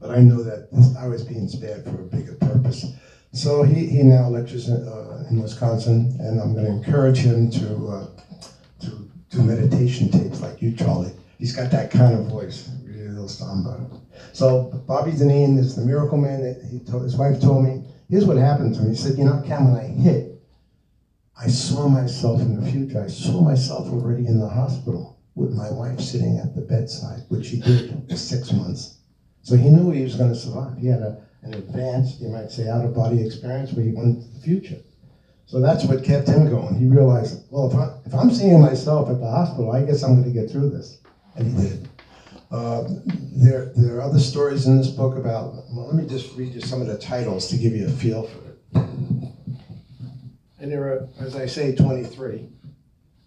S9: but I knew that I was being spared for a bigger purpose. So he now lectures in Wisconsin, and I'm going to encourage him to do meditation tapes like you, Charlie. He's got that kind of voice, real somber. So Bobby Deneen is the Miracle Man. His wife told me, here's what happened to me. He said, Ken, when I hit, I saw myself in the future. I saw myself already in the hospital with my wife sitting at the bedside, which she did for 6 months. So he knew he was going to survive. He had an advanced, you might say, out-of-body experience where he went into the future. So that's what kept him going. He realized, well, if I'm seeing myself at the hospital, I guess I'm going to get through this. And he did. There are other stories in this book about, well, let me just read you some of the titles to give you a feel for it. And there are, as I say, 23.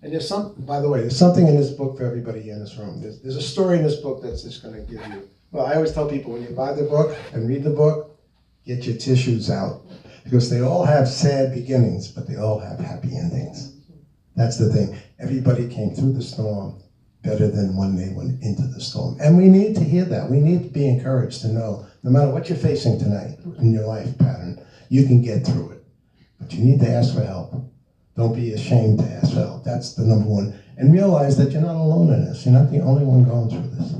S9: And there's by the way, there's something in this book for everybody in this room. There's a story in this book that's just going to give you, well, I always tell people when you buy the book and read the book, get your tissues out. Because they all have sad beginnings, but they all have happy endings. That's the thing. Everybody came through the storm better than when they went into the storm. And we need to hear that. We need to be encouraged to know, no matter what you're facing tonight in your life pattern, you can get through it. But you need to ask for help. Don't be ashamed to ask for help. That's the number one. And realize that you're not alone in this. You're not the only one going through this.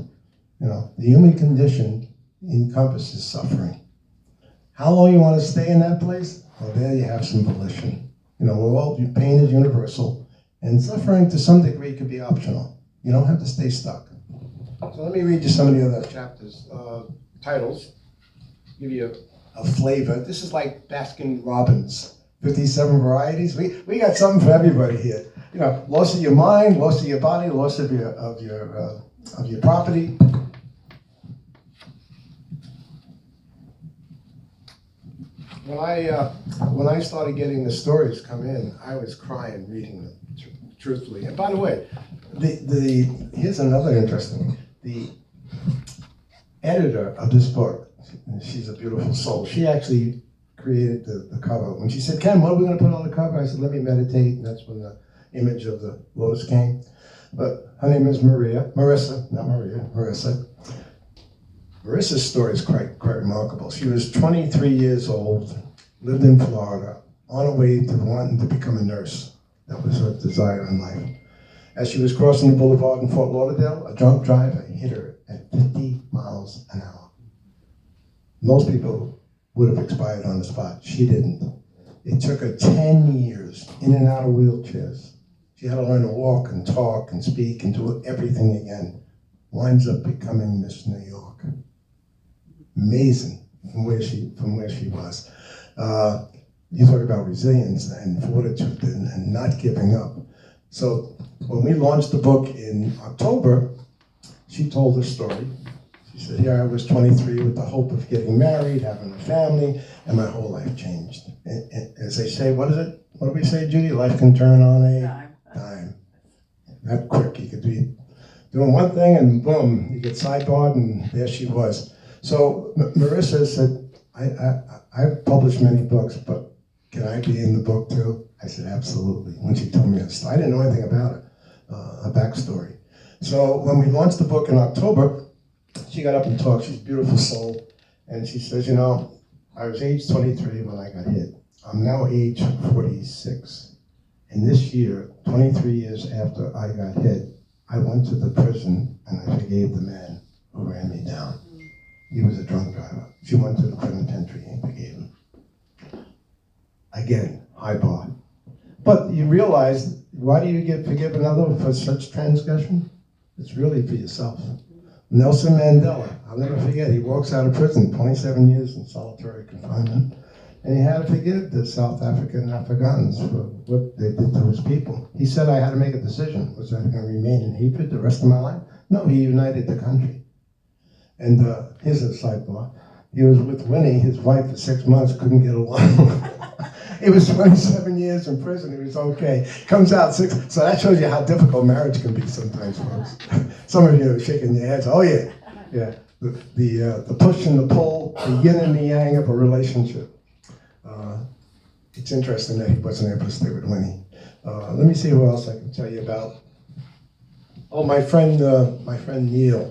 S9: You know, the human condition encompasses suffering. How long you want to stay in that place? Well, there you have some volition. You know, pain is universal, and suffering to some degree could be optional. You don't have to stay stuck. So let me read you some of the other chapters, titles, give you a flavor. This is like Baskin Robbins, 57 varieties. We got something for everybody here. You know, loss of your mind, loss of your body, loss of your property. When I started getting the stories come in, I was crying reading them, truthfully. And by the way, here's another interesting one. The editor of this book, she's a beautiful soul. She actually created the cover. When she said, "Ken, what are we going to put on the cover?" I said, "Let me meditate." And that's when the image of the lotus came. But her name is Marissa. Marissa's story is quite remarkable. She was 23 years old, lived in Florida, on her way to wanting to become a nurse. That was her desire in life. As she was crossing the boulevard in Fort Lauderdale, a drunk driver hit her at 50 miles an hour. Most people would have expired on the spot. She didn't. It took her 10 years in and out of wheelchairs. She had to learn to walk and talk and speak and do everything again. Winds up becoming Miss New York. Amazing from where she was. You talk about resilience and fortitude and not giving up. So when we launched the book in October, she told her story. She said, "Here I was 23 with the hope of getting married, having a family, and my whole life changed." And as they say, what is it? What do we say, Judy? Life can turn on a dime. That quick. You could be doing one thing and boom, you get sidebarred and there she was. So Marissa said, I've published many books, but can I be in the book too? I said, absolutely. When she told me this, I didn't know anything about it, a backstory. So when we launched the book in October, she got up and talked. She's a beautiful soul. And she says, you know, I was age 23 when I got hit. I'm now age 46. And this year, 23 years after I got hit, I went to the prison and I forgave the man who ran me down. He was a drunk driver. She went to the penitentiary and forgave him. Again, high bar. But you realize, why do you forgive another for such transgression? It's really for yourself. Nelson Mandela, I'll never forget, he walks out of prison, 27 years in solitary confinement, and he had to forgive the South African Afrikaners for what they did to his people. He said, I had to make a decision. Was I going to remain in hatred the rest of my life? No, he united the country. And here's a sidebar. He was with Winnie, his wife, for 6 months, couldn't get along. He was 27 years in prison, he was okay. Comes out 6, so that shows you how difficult marriage can be sometimes, folks. Some of you are shaking your heads, oh yeah. Yeah, the push and the pull, the yin and the yang of a relationship. It's interesting that he wasn't able to stay with Winnie. Let me see who else I can tell you about. Oh, my friend Neil,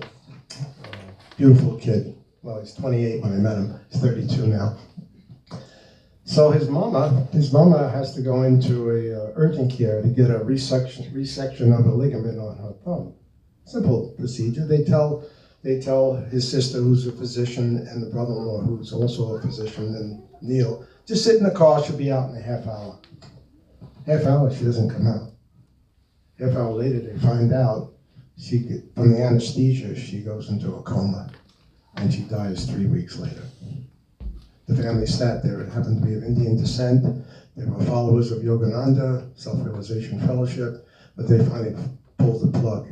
S9: beautiful kid. Well, he's 28 when I met him. He's 32 now. So his mama has to go into a urgent care to get a resection of a ligament on her thumb. Simple procedure. They tell his sister, who's a physician, and the brother-in-law, who's also a physician, and Neil, just sit in the car. She'll be out in a half hour. Half hour, she doesn't come out. Half hour later, they find out from the anesthesia, she goes into a coma, and she dies 3 weeks later. The family sat there. It happened to be of Indian descent. They were followers of Yogananda, Self-Realization Fellowship, but they finally pulled the plug.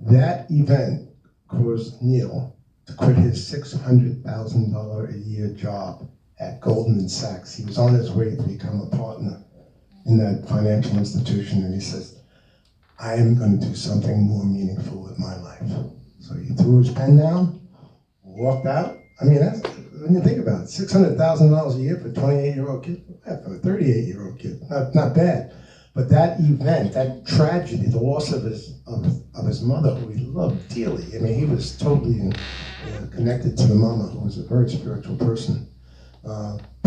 S9: That event caused Neil to quit his $600,000 a year job at Goldman Sachs. He was on his way to become a partner in that financial institution, and he says, I am going to do something more meaningful with my life. So he threw his pen down, walked out. I mean, that's, when you think about it, $600,000 a year for a 28-year-old kid, for a 38-year-old kid, not bad. But that event, that tragedy, the loss of his mother, who he loved dearly. I mean, he was totally connected to the mama, who was a very spiritual person,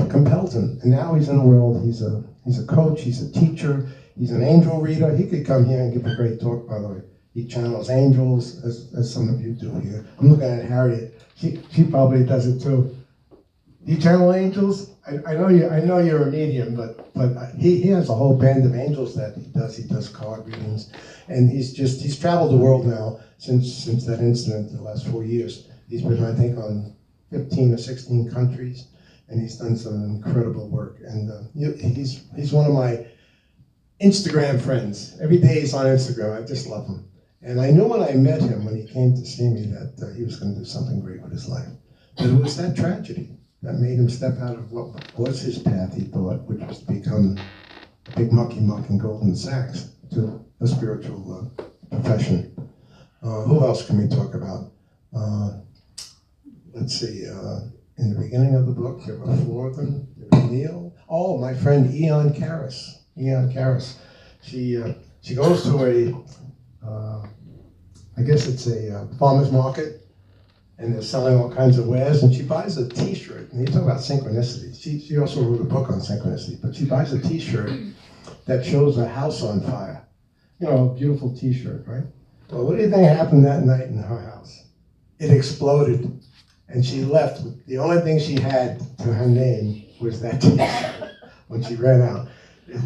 S9: compelled him. And now he's in the world. He's a coach. He's a teacher. He's an angel reader. He could come here and give a great talk, by the way. He channels angels, as some of you do here. I'm looking at Harriet. She probably does it too. You channel angels? I know you're a medium, but he has a whole band of angels that he does. He does card readings, and he's traveled the world now since that incident the last 4 years. He's been, I think, on 15 or 16 countries, and he's done some incredible work. And he's one of my Instagram friends. Every day he's on Instagram. I just love him. And I knew when I met him, when he came to see me, that he was going to do something great with his life. But it was that tragedy that made him step out of what was his path, he thought, which was to become a big mucky monk in Goldman Sachs, to a spiritual profession. Who else can we talk about? Let's see. In the beginning of the book, there were 4 of them. There was Neil. Oh, my friend Eon Karas. Eon Karas. She goes to I guess it's a farmer's market, and they're selling all kinds of wares, and she buys a t-shirt, and you talk about synchronicity. She also wrote a book on synchronicity, but she buys a t-shirt that shows a house on fire. You know, a beautiful t-shirt, right? Well, what do you think happened that night in her house? It exploded, and she left. The only thing she had to her name was that t-shirt when she ran out.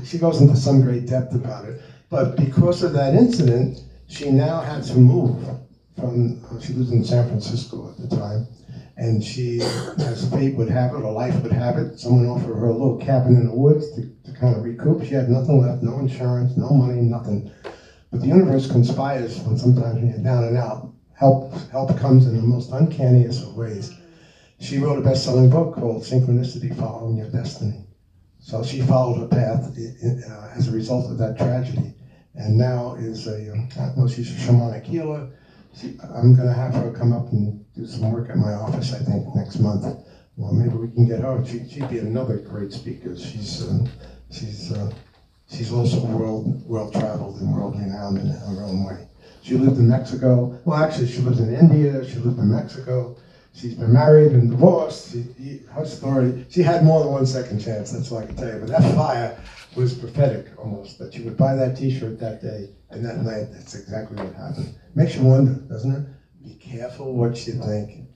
S9: She goes into some great depth about it, but because of that incident, she now had to move she lived in San Francisco at the time, and she, as fate would have it, or life would have it, someone offered her a little cabin in the woods to kind of recoup. She had nothing left, no insurance, no money, nothing. But the universe conspires when sometimes when you're down and out, help comes in the most uncanniest of ways. She wrote a best-selling book called Synchronicity, Following Your Destiny. So she followed her path as a result of that tragedy, and now is she's a shamanic healer. I'm going to have her come up and do some work at my office, I think, next month. Well, maybe we can get her. She'd be another great speaker. She's also world traveled and world renowned in her own way. She lived in Mexico. Well, actually, she lives in India. She lived in Mexico. She's been married and divorced. Her story, she had more than one second chance, that's all I can tell you. But that fire was prophetic almost, that she would buy that t-shirt that day, and that night, that's exactly what happened. Makes you wonder, doesn't it? Be careful what you think.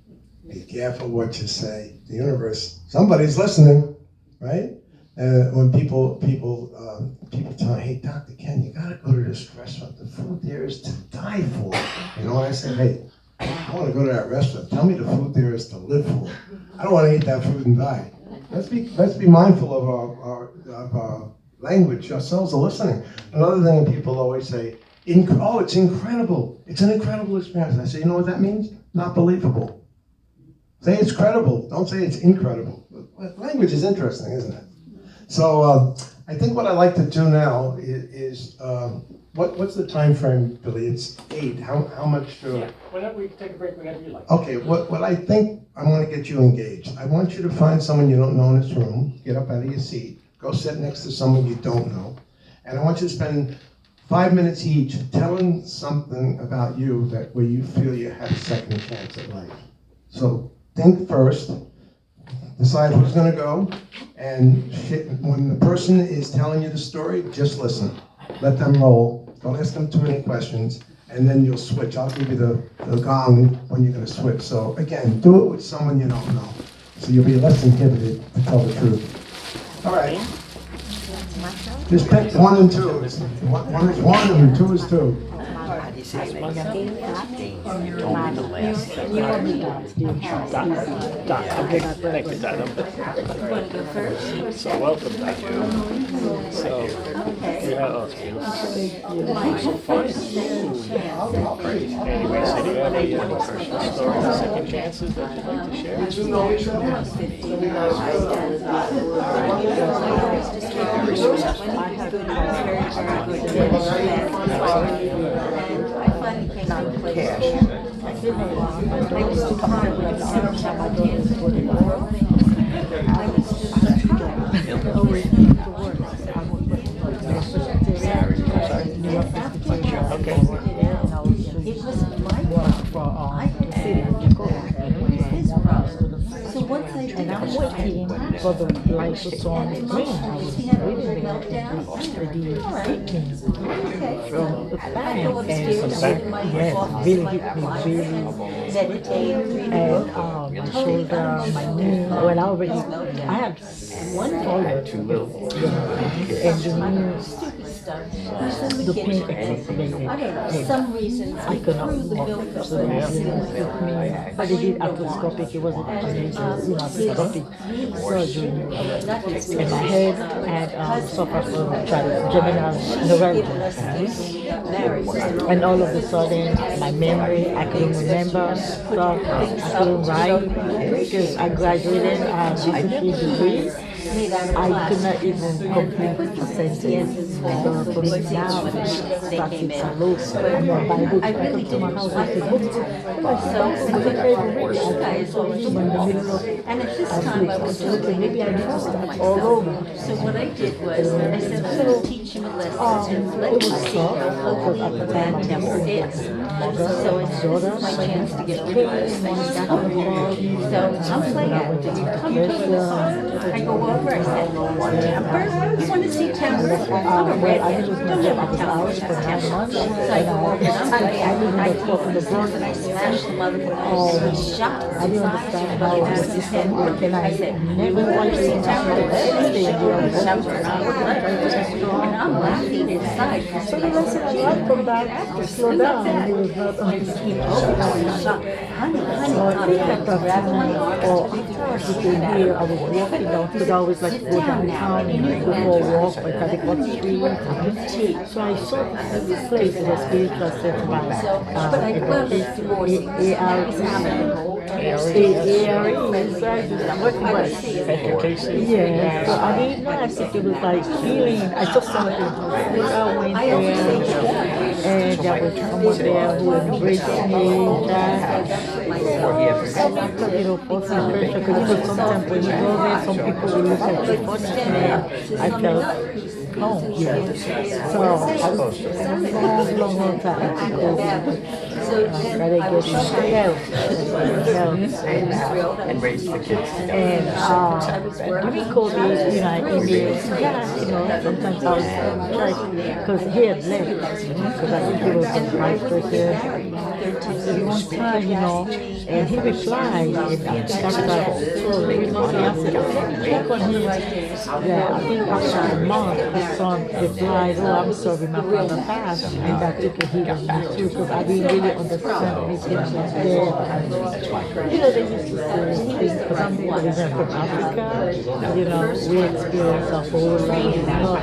S9: Be careful what you say. The universe, somebody's listening, right? When people tell me, hey, Dr. Ken, you gotta go to this restaurant. The food there is to die for. You know, I say, hey, I want to go to that restaurant. Tell me the food there is to live for. I don't want to eat that food and die. Let's be mindful of our language. Ourselves are listening. Another thing people always say, oh, it's incredible. It's an incredible experience. I say, you know what that means? Not believable. Say it's credible. Don't say it's incredible. Language is interesting, isn't it? So I think what I like to do now is what's the time frame, Billy? It's 8. How much?
S1: Yeah, whenever we can take a break whenever you like.
S9: Okay, what I think I want to get you engaged. I want you to find someone you don't know in this room. Get up out of your seat. Go sit next to someone you don't know. And I want you to spend 5 minutes each telling something about you where you feel you have a second chance at life. So think first. Decide who's going to go. And when the person is telling you the story, just listen. Let them roll. Don't ask them too many questions. And then you'll switch. I'll give you the gong when you're going to switch. So again, do it with someone you don't know. So you'll be less inhibited to tell the truth. All right.
S2: My show?
S9: Just pick 1 and 2. One is 1 and 2 is 2.
S1: Doc, okay, thank you, Doc. So welcome, Doc. So, yeah, okay. Fine. Anyway, so do you have any personal stories, second chances that you'd like to share?
S10: So once I did, I'm waiting for the light to turn green. I was reading the from the back, and really hit me really and my shoulder, my knee. Well, I had one toilet, and the pain exacerbated.
S3: Some reasons
S10: I could not walk, so they hit me. But they did arthroscopic, it wasn't arthroscopic surgery. In my head, and suffered from general neuralgia. And all of a sudden, my memory, I couldn't remember stuff, I couldn't write, because I graduated, I had a degree. I could not even complete the sentence. For me now, starting to look, I'm not by books, I come to my house with the books.
S3: and at this time I was
S10: Okay, maybe I need to start all over.
S3: so what I did was I said I'm going to teach him a lesson and let
S10: It
S3: him
S10: was
S3: see
S10: tough,
S3: how
S10: because at the
S3: ugly
S10: time
S3: bad
S10: I
S3: temper
S10: was
S3: is. So it's my chance to get rid of this thing. So I'm playing it. Did you come to me? I go over, I said, temper? You want to see temper? I'm a redhead. Don't ever tell me about temper. So I go over and I told him this and I smashed the motherfucker. He shot.
S10: I didn't understand how it was this and I
S3: said,
S10: never want to see temper.
S3: and I'm laughing inside.
S10: So the rest of my life come back to slow down. He was not on his feet. So I think at that time, or after I came here, I was walking down, because I always like to go downtown and go for a walk, like at the street. So I saw this place, it was spiritual center by yeah, so I didn't know, I think it was like healing. I saw something. I went there, and there was someone there who embraced me. For some pressure, because sometimes when you go there, some people will look at you funny. I felt home. Yeah. So I was long time to go there. Gotta get health
S7: And raise the kids together.
S10: and during COVID, sometimes I was like, because he had left, because I think he was the vice president. One time, and he replied, and after, so, he asked, check on him. Yeah, I think after a month, his son replied, oh, I'm sorry, my father passed, and that took a hit on me too, because I didn't really understand anything about there. They used to say things, because I'm originally from Africa, we experience a whole lot.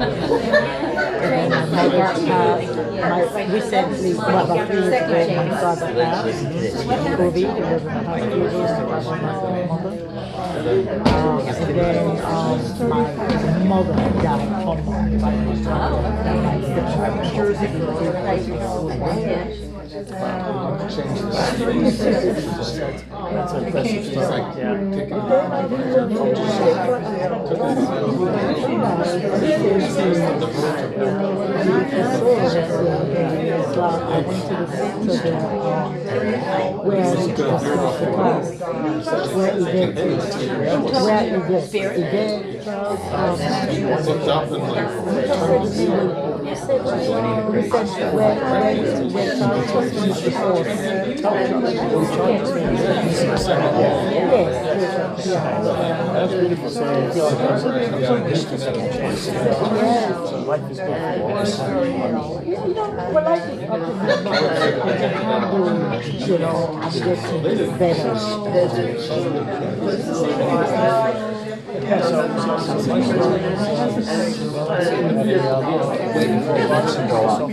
S10: And then my dad passed, recently, about 3 years ago, my father passed, COVID, it was in the hospital, and then my mother died from my
S1: That's impressive story, yeah.
S10: You said when Charlie was in the course.
S1: That's beautiful. So you feel like there's a chance. So life is good for all.
S10: Well, I think up in the moment, I can do, you know, I'm getting better.
S1: Yeah, so my story is waiting for bucks and go up. I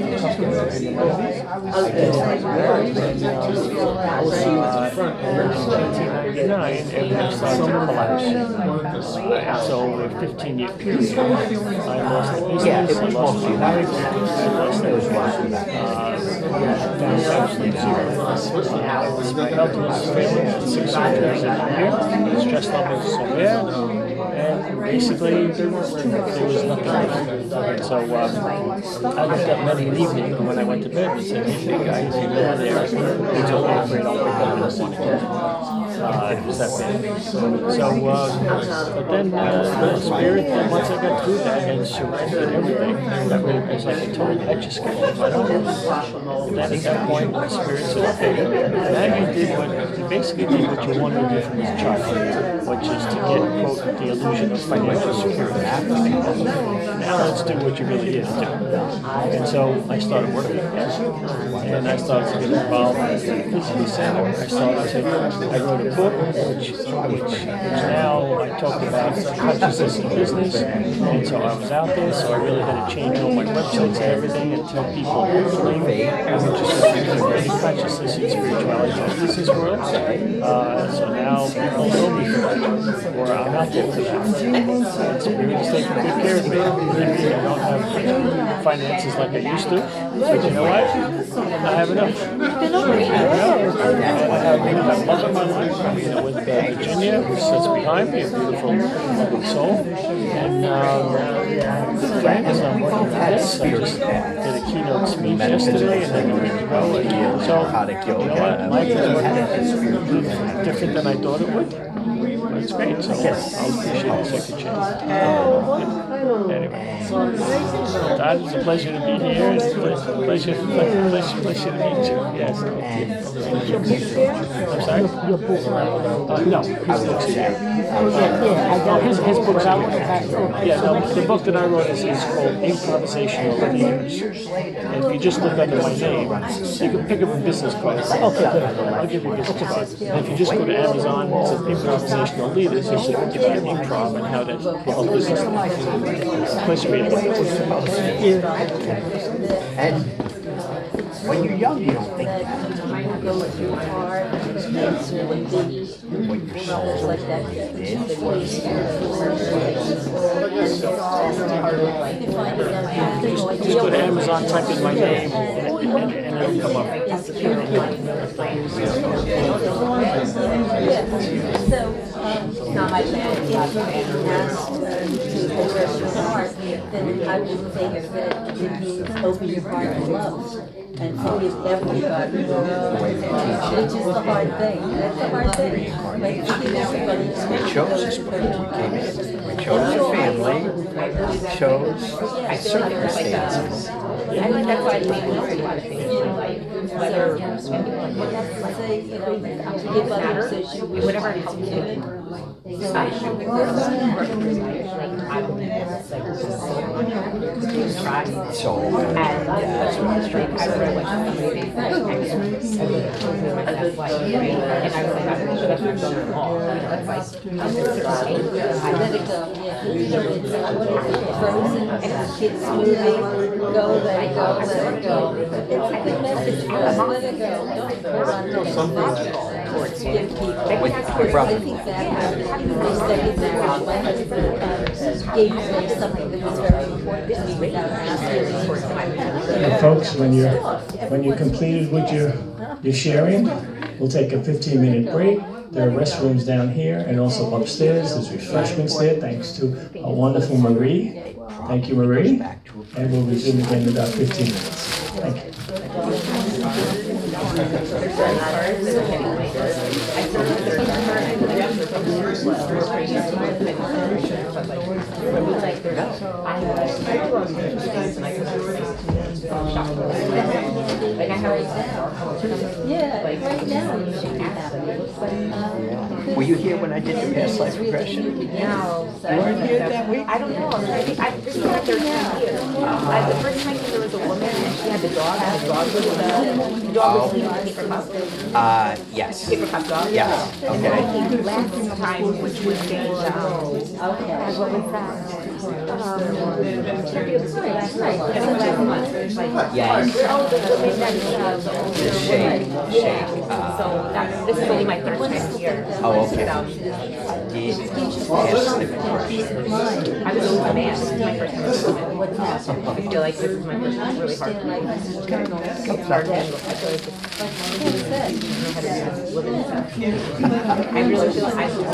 S1: was in 1999 and everything started to collapse. So over a 15-year period, I lost the business, I lost my life, I lost everything. Absolutely zero. My health was failing at 6 surgeries in a year. Stress levels so bad. And basically, there was nothing left. So I looked up many an evening when I went to bed and said, hey guys, you know there. They told me afraid I'll wake up in the morning. It was that bad. But then the spirit, once I got through that and surrendered everything, that really was like a total etch-a-sketch in my own. And then at that point, the spirit said, okay, now you basically did what you wanted to do from as a child, which is to get, quote, the illusion of financial security. Now let's do what you really here to do. And so I started working again, and I started to get involved in the Visiting Center. I wrote a book, which now I talk about consciousness in business, and so I was out there, so I really had to change all my websites and everything and tell people openly I'm interested in consciousness and spirituality in the business world. So now people know me for that, or I'm out there for that. And Spirit is taking good care of me. Maybe I don't have finances like I used to, but you know what? I have enough. I have love in my life. With Virginia, who sits behind me, a beautiful, loving soul. And Frank is I'm working on this. I just did a keynote speech yesterday, and then a week ago. So, you know what? Life is different than I thought it would. It's great, so I'll appreciate the second chance. Anyway, Todd, it's a pleasure to be here. It's a pleasure to meet you. Yes, thank you. I'm sorry?
S10: Your book.
S1: No, his book's here.
S10: I got
S1: His book's here. Yeah, no, the book that I wrote is called Improvisational Leaders. And if you just look under my name, you can pick up a business card. Okay, I'll give you a business card. And if you just go to Amazon, it says Improvisational Leaders, you should get about improv and how to build a business. Pleasure meeting you.
S8: And when you're young, you don't think that. What your soul did for you.
S1: Just go to Amazon, type in my name, and it'll come up.
S3: Now my parents asked to address your heart, then I would think that it means open your heart to love and forgive everybody, which is the hard thing. That's the hard thing. But forgive everybody.
S8: We chose this place. We came in. We chose a family. We chose circumstances.
S3: That's why I think give others as you wish
S2: Whatever helps you.
S8: So that's what I was trying to say.
S3: I let it go. Frozen, kids moving, go, let it go, let it go. It's a good message for us, let it go. Don't hold on to anything. Give people. I think that they say that my husband gave me something that was very important to me without asking.
S1: And folks, when you completed what you're sharing, we'll take a 15-minute break. There are restrooms down here and also upstairs. There's refreshments there, thanks to a wonderful Marie. Thank you, Marie. And we'll resume again in about 15 minutes. Thank you.
S3: Like I have yeah, like right now you should be happy.
S11: Were you here when I did the past life regression?
S3: No.
S11: You weren't here that week?
S3: I don't know. This is my 13th year. The first time there was a woman and she had the dog, and the dog was the dog was eating a paper cup.
S11: Yes.
S3: Paper cup dog.
S11: Yes.
S3: And then I came last time, which was the okay. What was that? Last night. Last month.
S11: Yes.
S3: Oh, the
S11: Shake.
S3: so this is only my third time here.
S11: Oh, okay. I did past life regression.
S3: I was always a man. This is my first time as a woman. I feel like this is my first time. It's really hard for me. It's hard to handle. I feel like I really feel like I feel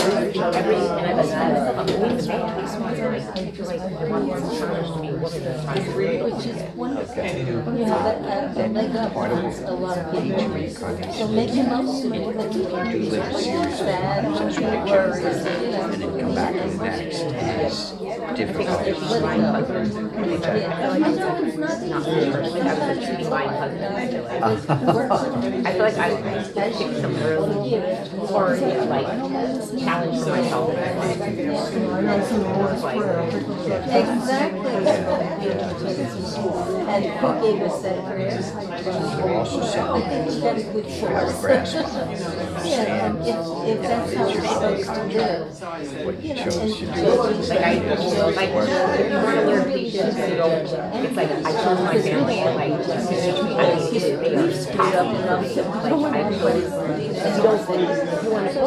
S3: every, and I listen to myself, I'm always a man. I feel like I want to challenge to be a woman that's trying to really
S5: Which is wonderful. You have that leg up a lot of people. So make the most of it. Sad, worries,
S11: And then come back to the next is difficult.
S3: it's I feel like I picked some early or like challenge for myself.
S5: exactly. And who gave us that career?
S11: You also
S5: I
S11: sound
S5: think you got a good
S11: you have a
S5: choice.
S11: grasp on it.
S5: Yeah, if that's how it's supposed to live.
S11: What you chose to do.
S3: Like I like if you want to learn patience, you don't. It's like I chose my family and like to teach me how to do it. They are screwed up enough. Like I feel like you don't think you want to spend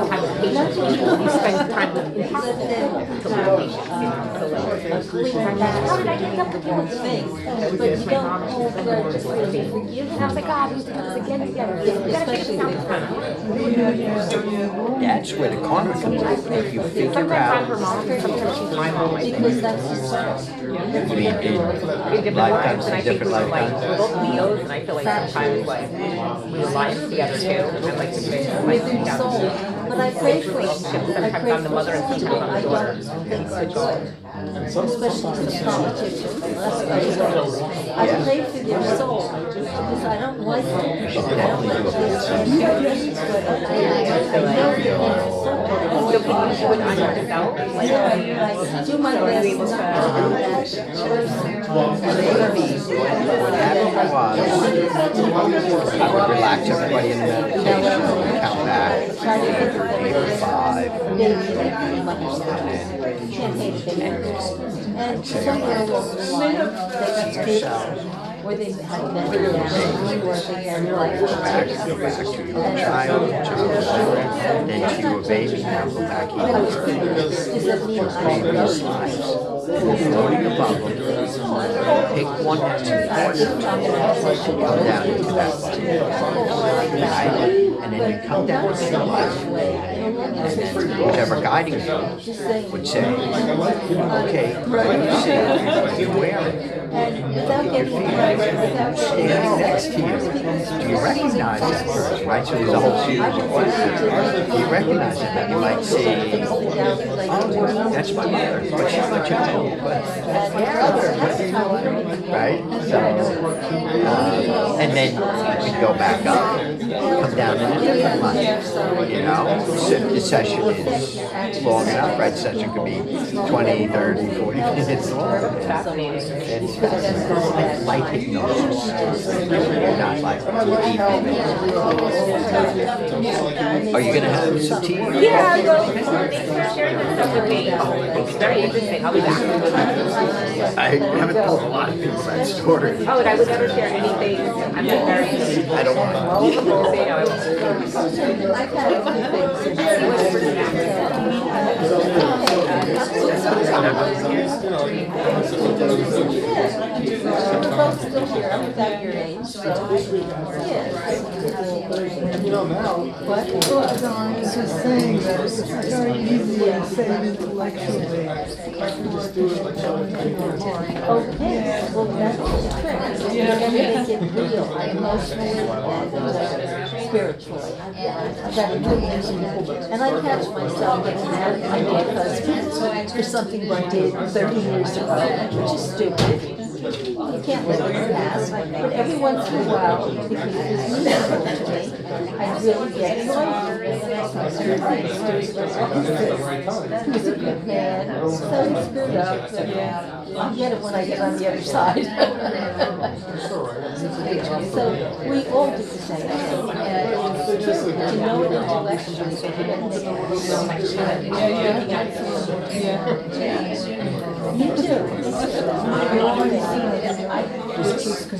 S3: time with patience. You spend time with impossible to learn patience. How did I get up to do with things?
S5: But you don't hold grudges or forgive.
S3: And I was like, God, we do this again and again. You gotta figure this out.
S11: That's where the karma comes in. If you figure
S3: Sometimes I'm her
S11: out,
S3: mom, sometimes she's my mom.
S5: Because that's just
S11: I mean, in
S3: different
S11: lifetimes,
S3: lives, and I
S11: in
S3: think
S11: different
S3: we were like
S11: lifetimes.
S3: we're both Leos, and I feel like sometimes like we were lions together too. And I like to say like
S5: with your soul. But I pray for you. I
S3: sometimes
S5: pray
S3: I'm the
S5: for
S3: mother and
S5: people.
S3: sometimes I'm
S5: I
S3: the daughter.
S5: don't think so good. Especially the politicians. I pray for their soul because I don't like them. I don't like this. I know
S3: So can you do it on yourself? Like,
S5: I do my best not to do that.
S11: What happened was, I would relax everybody in the meditation, count back, 8 or 5,
S5: And somewhere along the line, they got yourself. Or they had been down, or they had like.
S11: back to your child, then to your baby, now go back here.
S5: Does that mean I
S11: Previous lives. Floating above them. Pick one that's important. Come down into that one. Right? And then you come down to the life. And then whoever guiding you would say, okay, what do you see? What are you wearing?
S5: without getting without
S11: Standing next to you. Do you recognize that person? Right? So there's a whole series of questions. Do you recognize it? Then you might say, oh, that's my mother. But she's my child. But right? So, and then we go back up, come down in a different life. You know, so the session is long enough, right? The session could be 20, 30, 40 minutes long. It's like light hypnosis. Not like deep hypnosis. Are you going to have some tea?
S3: Yeah, I'm going to. Thanks for sharing this stuff with me. It's very interesting. I'll be back.
S11: I haven't told a lot of people that story.
S3: Oh, and I would never share anything. I'm just very.
S11: I don't want
S5: I've had a few we're both still here. I'm about your age, so yes. What?
S4: I was just saying that it's very easy to say intellectually.
S5: Okay, well, that's the trick.
S3: to make it real, emotionally and spiritually. That really, and I catch myself getting mad at my dead husband for something he did 30 years ago, which is stupid. You can't live in the past, but every once in a while, because it was meaningful to me, I really get annoyed. He was a good man, so he screwed up, but I'll get it when I get on the other side. So we all do the same thing, and to know it intellectually, so we don't make it so much time. Me too. I already seen it. I just keep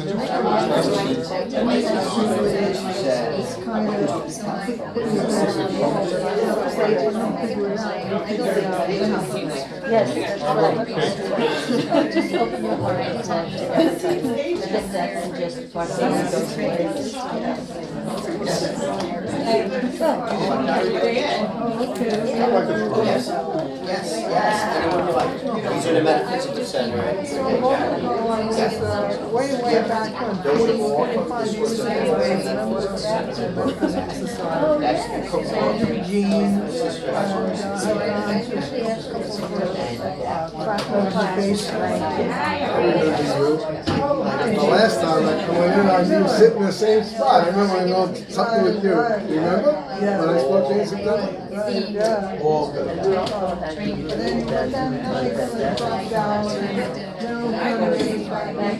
S3: yes, that's right. Just open your heart and talk to everybody. And that's just part of
S11: These are the metaphysical center.
S4: Way back when, 45 years ago, Eugene,
S12: The last time I come in, I was sitting in the same spot. I remember I know something with you. Remember?
S4: Yeah.
S12: When I spoke to you in September?
S4: Yeah.
S12: All good.
S4: And then, but then they kind of dropped down, and then we back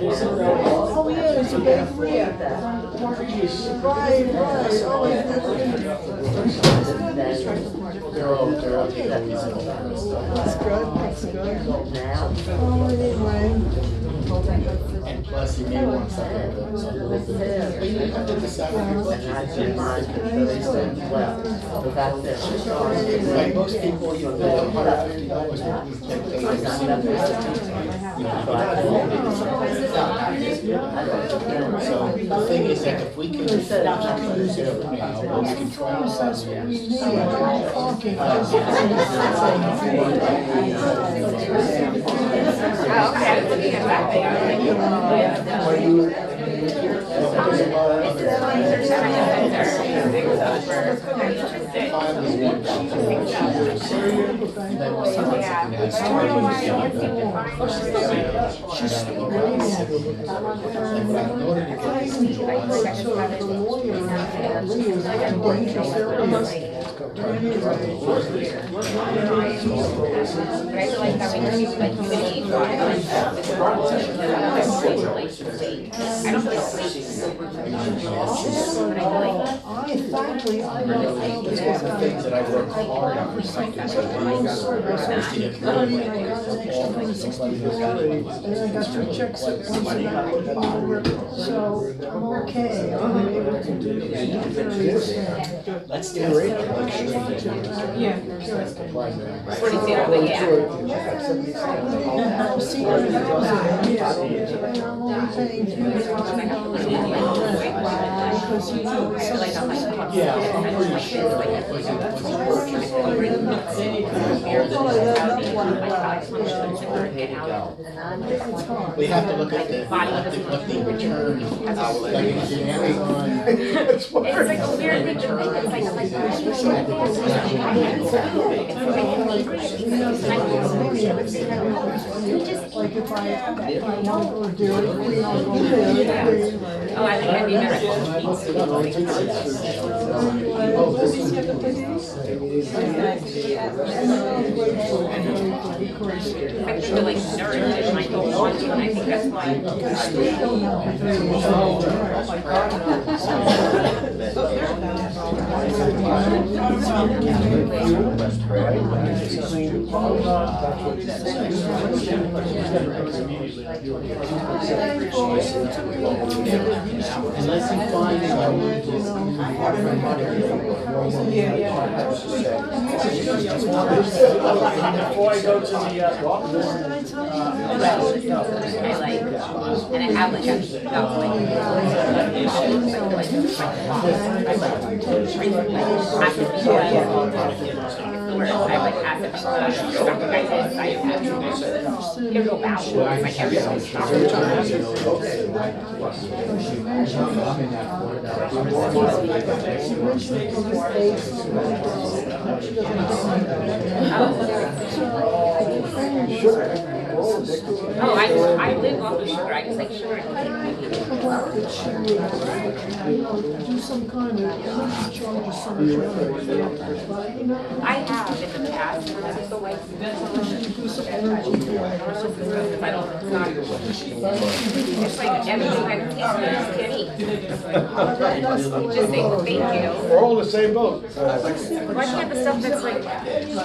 S4: oh yeah, there's a bakery. Right. It's good. Oh, anyway.
S6: And plus, you may want something that's a little bit. You have to decide what you're like most people, you know, they're $150 we can pay for so the thing is that if we can use it now, or we can try to
S4: Exactly, I know.
S6: It's one of the things that I work hard on.
S4: I got an extra $160 and I got 2 checks at once and I put it on the river. So I'm okay. I'm able to do this.
S6: That's the rate.
S4: Yeah.
S2: Pretty simple, yeah.
S4: See, and I'm only paying $2,000 because you know, it's
S6: We have to look at the return.
S2: It's like a weird thing to think, it's
S4: like if I want to do it, I'll go there.
S2: oh, I think I'd be better I feel like nourished and I don't want to, and I think that's why.
S6: Unless you find
S1: Before I go to the
S2: I like, and I have like a Oh, I live off of sugar. I just like sugar.
S4: Do some kind of charge some
S2: I have in the past, and I just don't like I don't not it's like everything I can't eat. Just say thank you.
S12: We're all in the same boat.
S2: Why can't the stuff that's like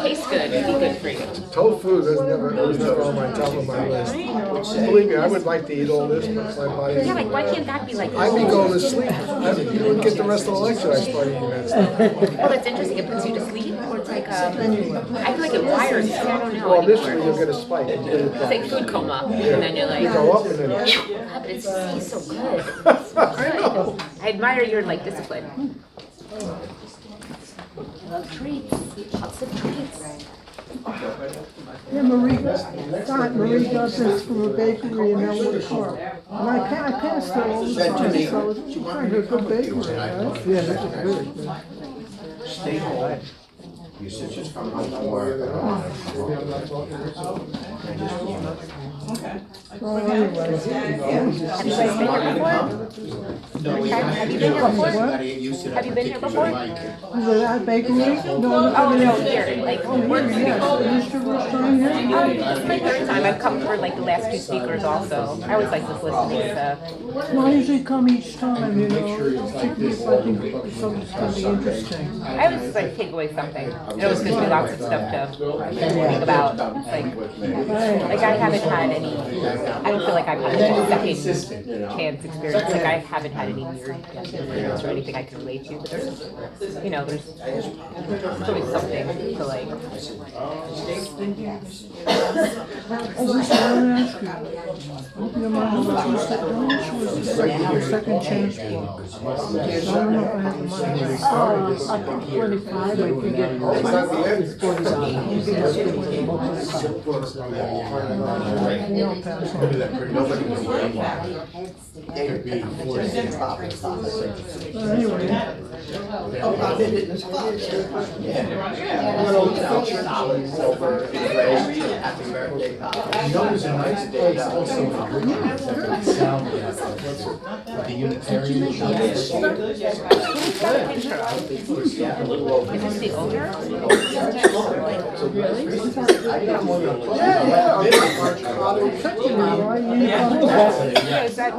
S2: tastes good be good for you?
S12: Tofu has never been on my top of my list. Believe me, I would like to eat all this, but my body.
S2: Yeah, like why can't that be like?
S12: I'd be going to sleep. You wouldn't get the rest of the lecture. I start eating that stuff.
S2: Oh, that's interesting. It puts you to sleep, or it's like I feel like it wires you. I don't know.
S12: Well, initially you'll get a spike.
S2: It's like food coma, and then you're like.
S12: You go up and then.
S2: Yeah, but it tastes so good. It's so good. I admire your like discipline. Treats, lots of treats.
S4: Yeah, Marie does this from a bakery in Elwood Park. And I pass there all the time, so it's kind of a good bakery, right?
S12: Yeah, that's good.
S11: Stay home. You should just come home from work.
S4: Well, anyway.
S2: Have you guys been here before? Have you been here before? Have you been here before?
S4: Is it at bakery? No,
S2: Oh no, here, like work.
S4: Is this your first time here?
S2: It's my third time. I've come for like the last two speakers also. I always like just listening to stuff.
S4: Well, I usually come each time, you know, particularly if I think something's going to be interesting.
S2: I always just like take away something. It always gives me lots of stuff to think about. Like I haven't had any. I don't feel like I've had a second chance experience. Like I haven't had any weird death experience or anything I can relate to. But there's, you know, there's always something to like.
S4: I just want to ask you, your mom was the second chance book. I don't know if I have the money.
S10: I think 25, if you get it's
S11: Happy birthday, Pop.
S6: You know, there's a nice place also in Greenville that can sound the Unitarian church.
S2: Is this the owner?
S4: Yeah,
S2: Is that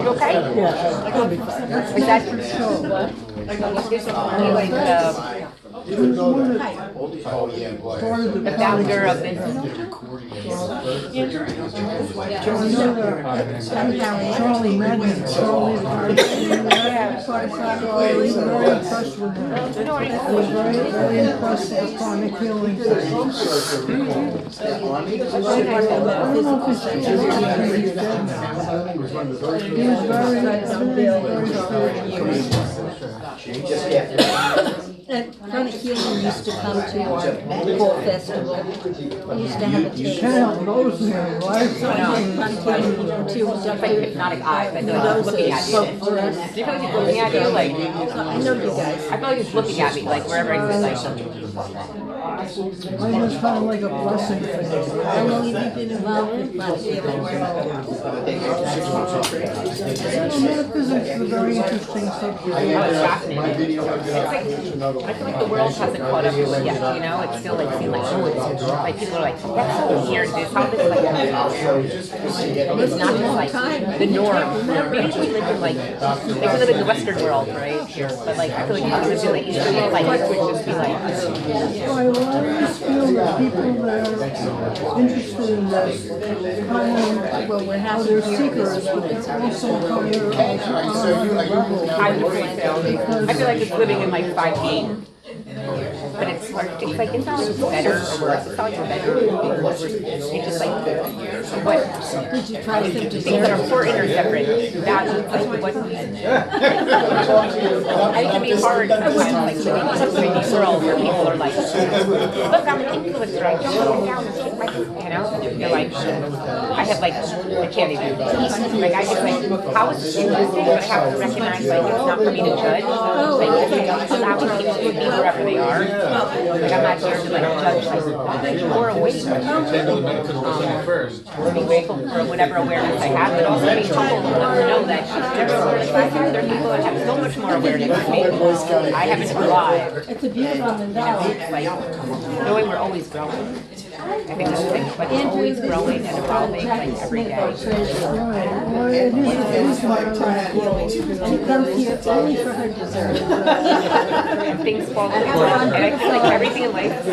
S2: you okay?
S10: Yeah, it'll be fine.
S2: Is that your show? like the founder of this.
S4: Charlie Madden, Charlie was very impressed with him. He was very impressed with the chronic healing thing. I don't know if he's dead now. He was very
S5: And chronic healing used to come to our fall festival. We used to have a
S4: You
S5: table.
S4: can't help noticing him, right?
S2: It's like hypnotic eyes. I feel like he's looking at you. Do you feel like he's looking at you? Like,
S5: I know you guys.
S2: I feel like he's looking at me, like wherever I sit, like.
S4: I think it's kind of like a blessing for him.
S5: How long have you been involved with chronic healing?
S4: Metaphysics is a very interesting subject.
S2: Oh, it's fascinating. I feel like the world hasn't caught up to it yet, you know? It's still like, seems like, oh, it's like people are like, that's so weird, this, how this like, it's not just like the norm. Maybe if we live in like, we live in the Western world, right, here, but like, I feel like if we lived in like Eastern world, like, this would just be like,
S4: Well, I just feel that people that are interested in this kind of, well, they're seekers, but they're also kind of on a level.
S2: I would say so. I feel like it's living in like 5D. But it's like, it's not like it's better or worse. It's not like we're better. It's just like, what,
S5: Did you try some
S2: things that are important or separate. That is like what, I think it can be hard sometimes, like living in a 3D world where people are like, look, I'm an influencer, I jump up and down and take my, you know? You're like, I have like, I can't even, like I just like, how is this interesting? But I have to recognize like, it's not for me to judge. Like, allowing people to be wherever they are. Like I'm not here to like judge like or awake. To be grateful for whatever awareness I have, but also be humble enough to know that whatever awareness I have, there are people that have so much more awareness than me. I haven't arrived.
S5: It's a beautiful mentality.
S2: Like knowing we're always growing. I think that's the thing, like we're always growing and evolving like every day.
S4: Well, it is like chronic healing.
S5: She comes here only for her dessert.
S2: And things fall into place. And I feel like everything in life,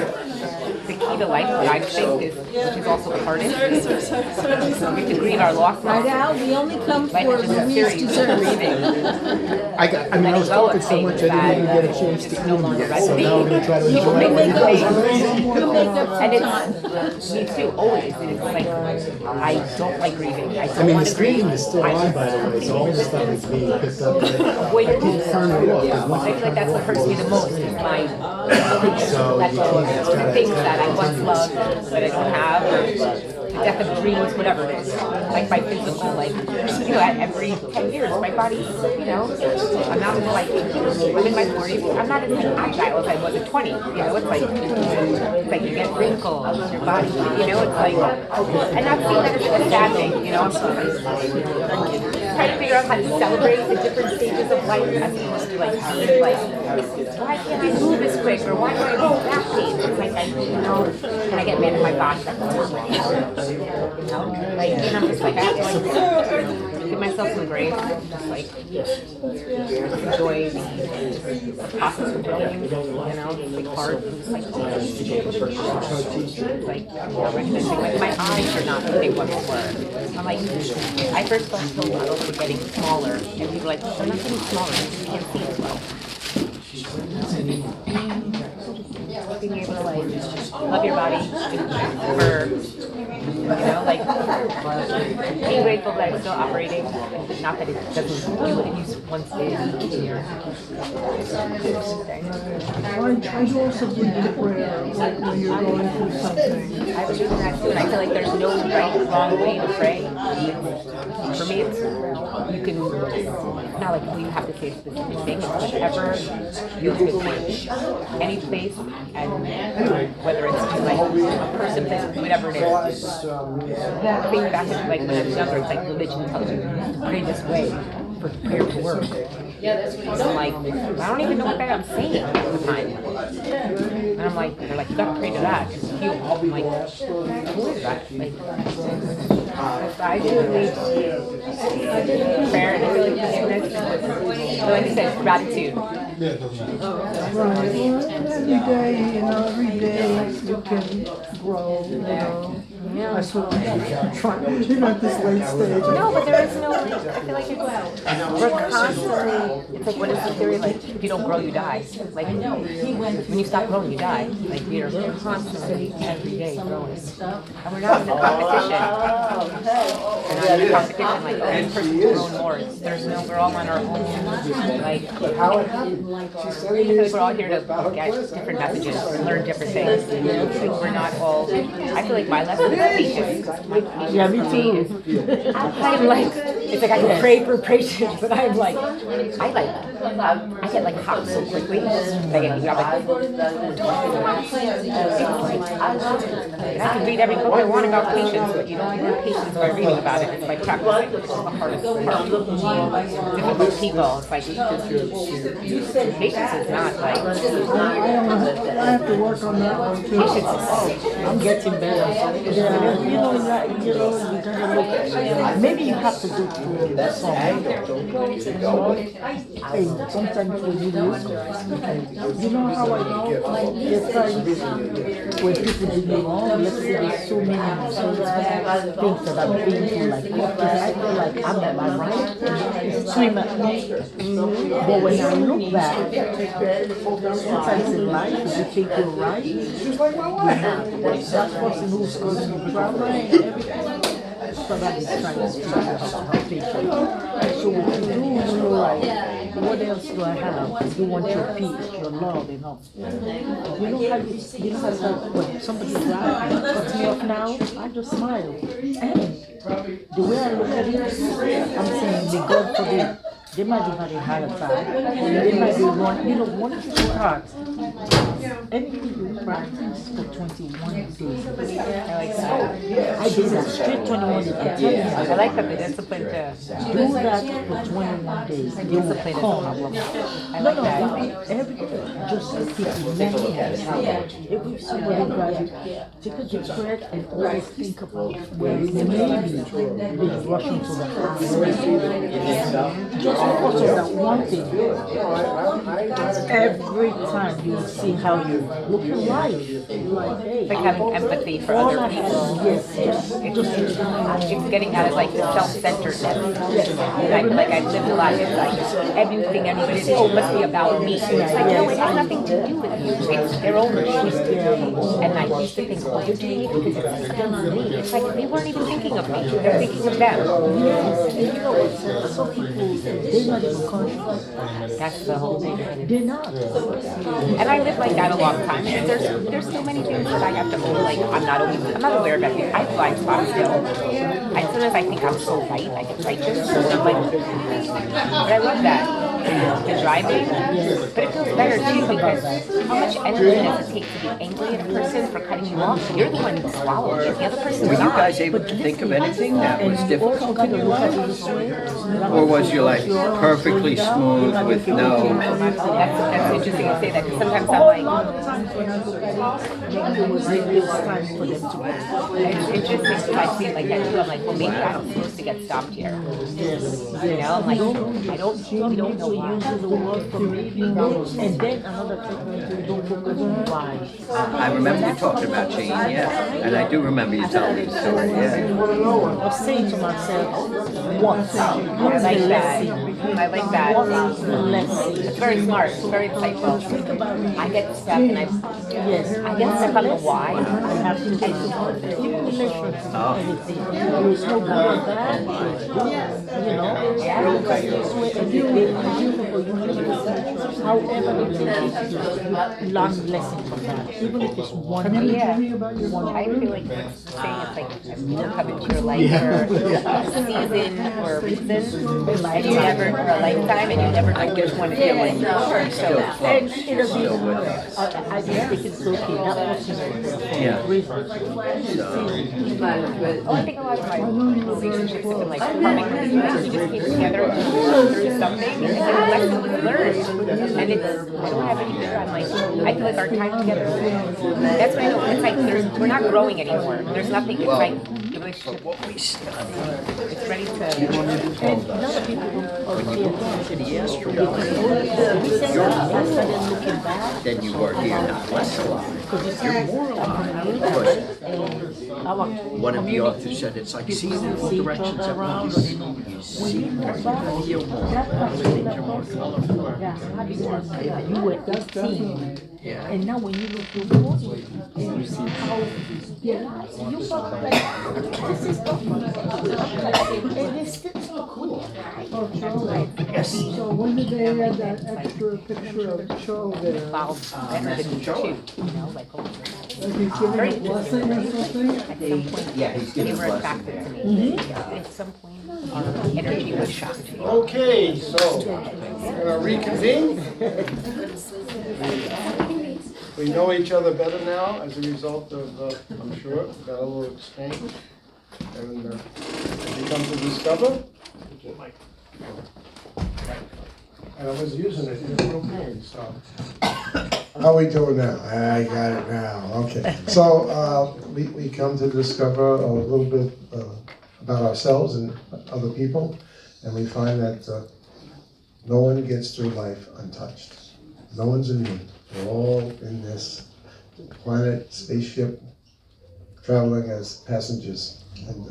S2: the key to life, what I think is, which is also the hardest, is we have to grieve our losses.
S5: Right, Al? We only come
S2: Life
S5: for
S2: is just a
S5: Marie's
S2: series of
S5: dessert.
S2: grieving.
S6: I was talking so much I didn't even get a chance to eat them yet, so now I'm gonna try to enjoy
S5: We'll make
S6: it.
S5: up
S2: And
S5: some time.
S2: it's, me too, always, and it's like, I don't like grieving. I
S6: I
S2: don't
S6: mean, the
S2: want to grieve.
S6: stream is still on, by the way, so all the stuff is being picked up.
S2: Avoid it.
S6: Turn it off.
S2: I feel like that's what hurts me the most, is my let go of the things that I once loved, that I don't have, or the death of dreams, whatever it is. Like my physical, like, you know, at every 10 years, my body's, you know, I'm not like, I'm in my 40s, I'm not as agile as I was at 20, you know, it's like you get wrinkles, your body, you know, it's like, and not seeing that as a sad thing, you know, I'm trying to figure out how to celebrate the different stages of life as opposed to like, being like, why can't I move as quick, or why do I have back pain? It's like, you know, and I get mad at my body, that's not my you know, like, and I'm just like, I have to like, give myself some grace, just like, enjoy the process of growing, you know, it's like hard, it's like, oh, I used to be able to do that. Like, you know, recognizing, like, my eyes are not what they once were. I'm like, I first felt so little for getting smaller, and people were like, I'm not getting smaller, you can't see as well. Being able to like love your body for, you know, like being grateful that it's still operating, not that it doesn't do what it once did.
S4: I also believe in prayer, like when you're going through something.
S2: I believe in that too, and I feel like there's no right or wrong way to pray. For me, it's, you can, not like you have to say specific things, whatever you feel like, any place, and whether it's to like a person, place, whatever it is. Think back to like when I was younger, it's like religion tells you pray this way for prayer to work. So I'm like, I don't even know what I'm saying at the time. And I'm like, they're like, you gotta pray to that because it's healed. I'm like, who is that? Like, I do believe prayer and I feel like forgiveness. So like I said, gratitude.
S4: Well, every day you can grow, That's what I'm trying, you're not this late stage.
S2: No, but there is no, like, I feel like we're constantly, it's like, what is the theory, like, if you don't grow, you die. Like, when you stop growing, you die. Like, we're constantly, every day growing. And we're not in a competition. We're not in a competition, like, oh, this person's grown more. There's no, we're all on our own, like, I feel like we're all here to get different messages, learn different things. Like, we're not all, I feel like my lesson is patience.
S10: Yeah, me too.
S2: I'm like, it's like I can pray for patience, but I'm like, I get like hot so quickly. I can read every book I want about patience, but you don't learn patience by reading about it. It's by practicing, which is the hardest part. Difficult people, it's like, patience is not like,
S4: I have to work on that one too.
S2: patience is,
S10: I'm getting better. Yeah, you know, that, you know, you gotta look. Maybe you have to go through that song. Hey, sometimes when you look, you know how I know? There's times when people do me wrong. Let's say there's so many things that I've been through, like, I feel like I'm at my right, scream at me. But when I look back, sometimes in life, if you think you're right, you're not. That person who's causing you drama and everything, somebody's trying to speak to how patient. So what you do, you're like, what else do I have? You want your peace, your love, you know. You know how when somebody cuts me off now, I just smile. And the way I look at it, I'm saying, may God forbid, they might be having a heart attack, they might be running, you know, one of the parts. Anything you practice for 21 days.
S2: I like that.
S10: I did that straight 21 days.
S2: I like that the discipline to
S10: Do that for 21 days. You will
S2: discipline is a
S10: come.
S2: problem. I
S10: No,
S2: like
S10: no,
S2: that.
S10: every day, just keep remembering every somebody grabs you, take a deep breath and always think about where maybe they're rushing to the house. Just because of that one thing, every time you will see how you look at life. Like, hey,
S2: It's like having empathy for other people.
S10: yes, yes.
S2: It's getting out of like the self-centeredness. Like I've lived a lot. It's like everything anybody says, oh, it must be about me. It's like, no, it has nothing to do with you. It's their own issue. And I used to think, oh, you're doing it because it's against me. It's like they weren't even thinking of me. They're thinking of them.
S10: Yes, and you know what? Some people, they're not even conscious.
S2: That's the whole thing.
S10: They're not.
S2: And I lived like that a long time. And there's so many things that I have to feel like I'm not aware of everything. I have blind spots still. And sometimes I think I'm so right. I get righteous. And I'm like, but I love that. The driving, but it feels better too because how much energy does it take to be angry at a person for cutting you off? You're the one who swallowed it. The other person's
S11: Were you
S2: not.
S11: guys able to think of anything that was difficult in your life? Or was your life perfectly smooth with no...
S2: That's interesting to say that because sometimes I'm like, it's interesting because I see it like that too. I'm like, well, maybe I'm supposed to get stopped here. You know, I'm like, we don't know why.
S10: And then another technique, don't focus on why.
S11: I remember you talking about change, yeah. And I do remember you telling me the story, yeah.
S10: I was saying to myself, once.
S2: I like that. I like that.
S10: What is the lesson?
S2: It's very smart. It's very insightful. I get stuck and I get stuck on the why.
S10: I have to take even relationship, anything. There is no good or bad. You know, look at this way and you however they take it, you learn lesson from that. Even if it's one day.
S2: Yeah. I feel like saying it's like will come into your life for a season or a reason, and you never for a lifetime, and you never know which one it is. So
S10: and it doesn't even matter. I just think it's okay. That was just for a reason.
S2: Oh, I think a lot of my relationships have been like karmic relationships. We just came together through something, and then a lesson was learned. And it's, I don't have any fear. I'm like, I feel like our time together, that's what I know. It's like we're not growing anymore. There's nothing, it's like, relationship.
S11: What we study,
S2: It's ready to.
S10: And a lot of people don't pay attention
S11: to the astral
S10: because recently I started looking back.
S11: then you are here, not less alive.
S10: Because you see,
S11: You're more
S10: I'm
S11: alive.
S10: from America, and our
S11: One of the authors
S10: community,
S11: said it's like
S10: people
S11: seeing in all
S10: see each
S11: directions
S10: other
S11: at
S10: around,
S11: once.
S10: and
S11: You
S10: when
S11: see
S10: you
S11: more,
S10: look back,
S11: you feel more.
S10: that particular person, yeah, because you were 18,
S11: Yeah.
S10: and now when you look to 40, and you see how, yeah, you felt like, this is not and it's still so cool.
S4: Oh, Charlie.
S11: Yes.
S4: So when did they add that extra picture of Charlie there?
S2: Wow, everybody too, you know, like.
S4: Like he's giving a blessing or something?
S2: At some point, they were attracted to me. At some point, our energy was shocked.
S12: Okay, so we're gonna reconvene. We know each other better now as a result of, I'm sure, got a little exchange. And we come to discover.
S9: And I was using it in propane, so. How we doing now? I got it now, okay. So, we come to discover a little bit about ourselves and other people, and we find that no one gets through life untouched. No one's immune. We're all in this planet, spaceship, traveling as passengers, and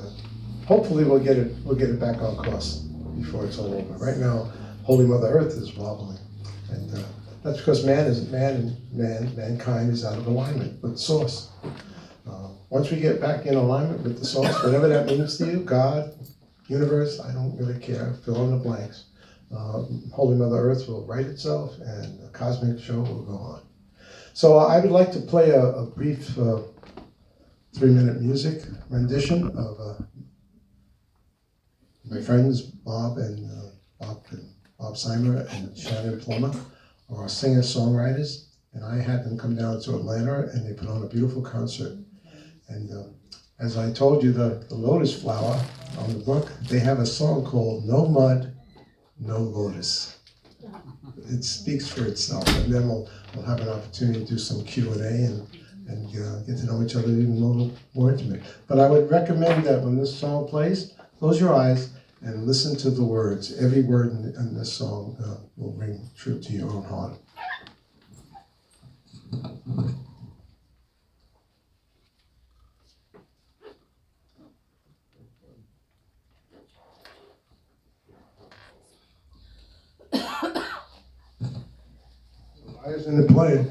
S9: hopefully we'll get it back on course before it's all over. Right now, Holy Mother Earth is wobbling, and that's because mankind is out of alignment with the Source. Once we get back in alignment with the Source, whatever that means to you, God, universe, I don't really care. Fill in the blanks. Holy Mother Earth will right itself, and the cosmic show will go on. So I would like to play a brief 3-minute music rendition of my friends Bob Seimer and Shannon Plummer are singer-songwriters, and I had them come down to Atlanta, and they put on a beautiful concert. And as I told you, the lotus flower on the book, they have a song called No Mud, No Lotus. It speaks for itself, and then we'll have an opportunity to do some Q&A and get to know each other even a little more intimate. But I would recommend that when this song plays, close your eyes and listen to the words. Every word in this song will ring true to your own heart. Why isn't it playing?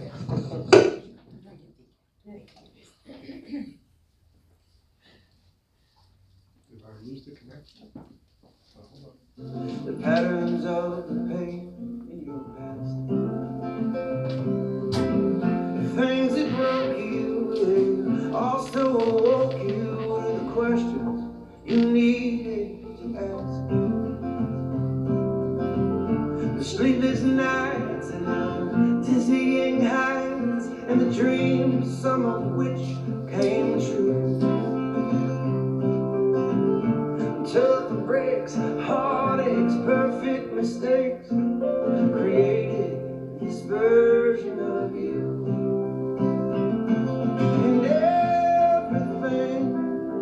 S13: The patterns of the pain in your past, the things that broke you, they also awoke you to the questions you needed to ask. The sleepless nights and the dizzying heights and the dreams, some of which came true. Took the breaks, heartaches, perfect mistakes, created this version of you. And everything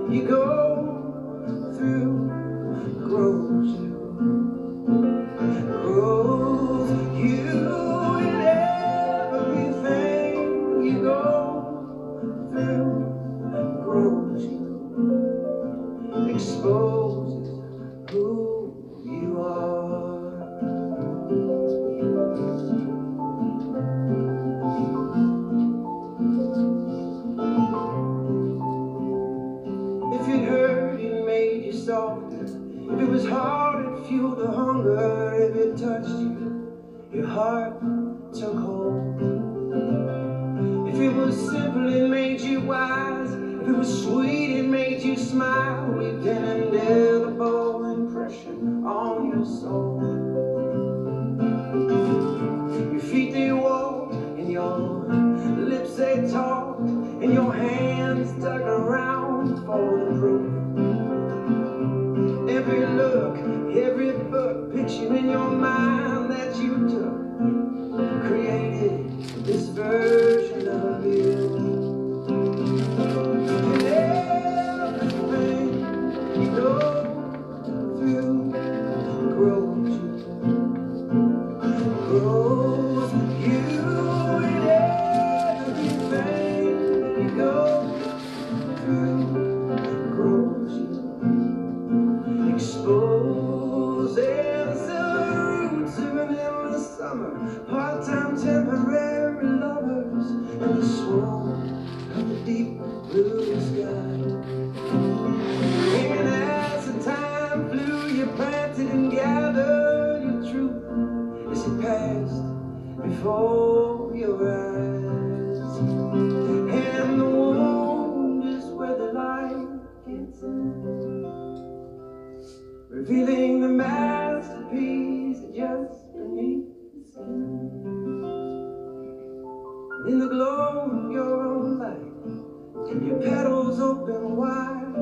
S13: you go through grows you. Grows you, and everything you go through grows you. Exposes who you are. If it hurt, it made you softer. If it was hard, it fueled the hunger. If it touched you, your heart took hold. If it was simple, it made you wise. If it was sweet, it made you smile. We've an indelible impression on your soul. Your feet, they walked, and your lips, they talked, and your hands dug around for the proof. Every look, every book, picture in your mind that you took created this version of you. And everything blue sky. And as the time flew, you planted and gathered your truth as it passed before your eyes. And the wound is where the light gets in, revealing the masterpiece just beneath the skin. And in the glow of your own light, your petals open wide,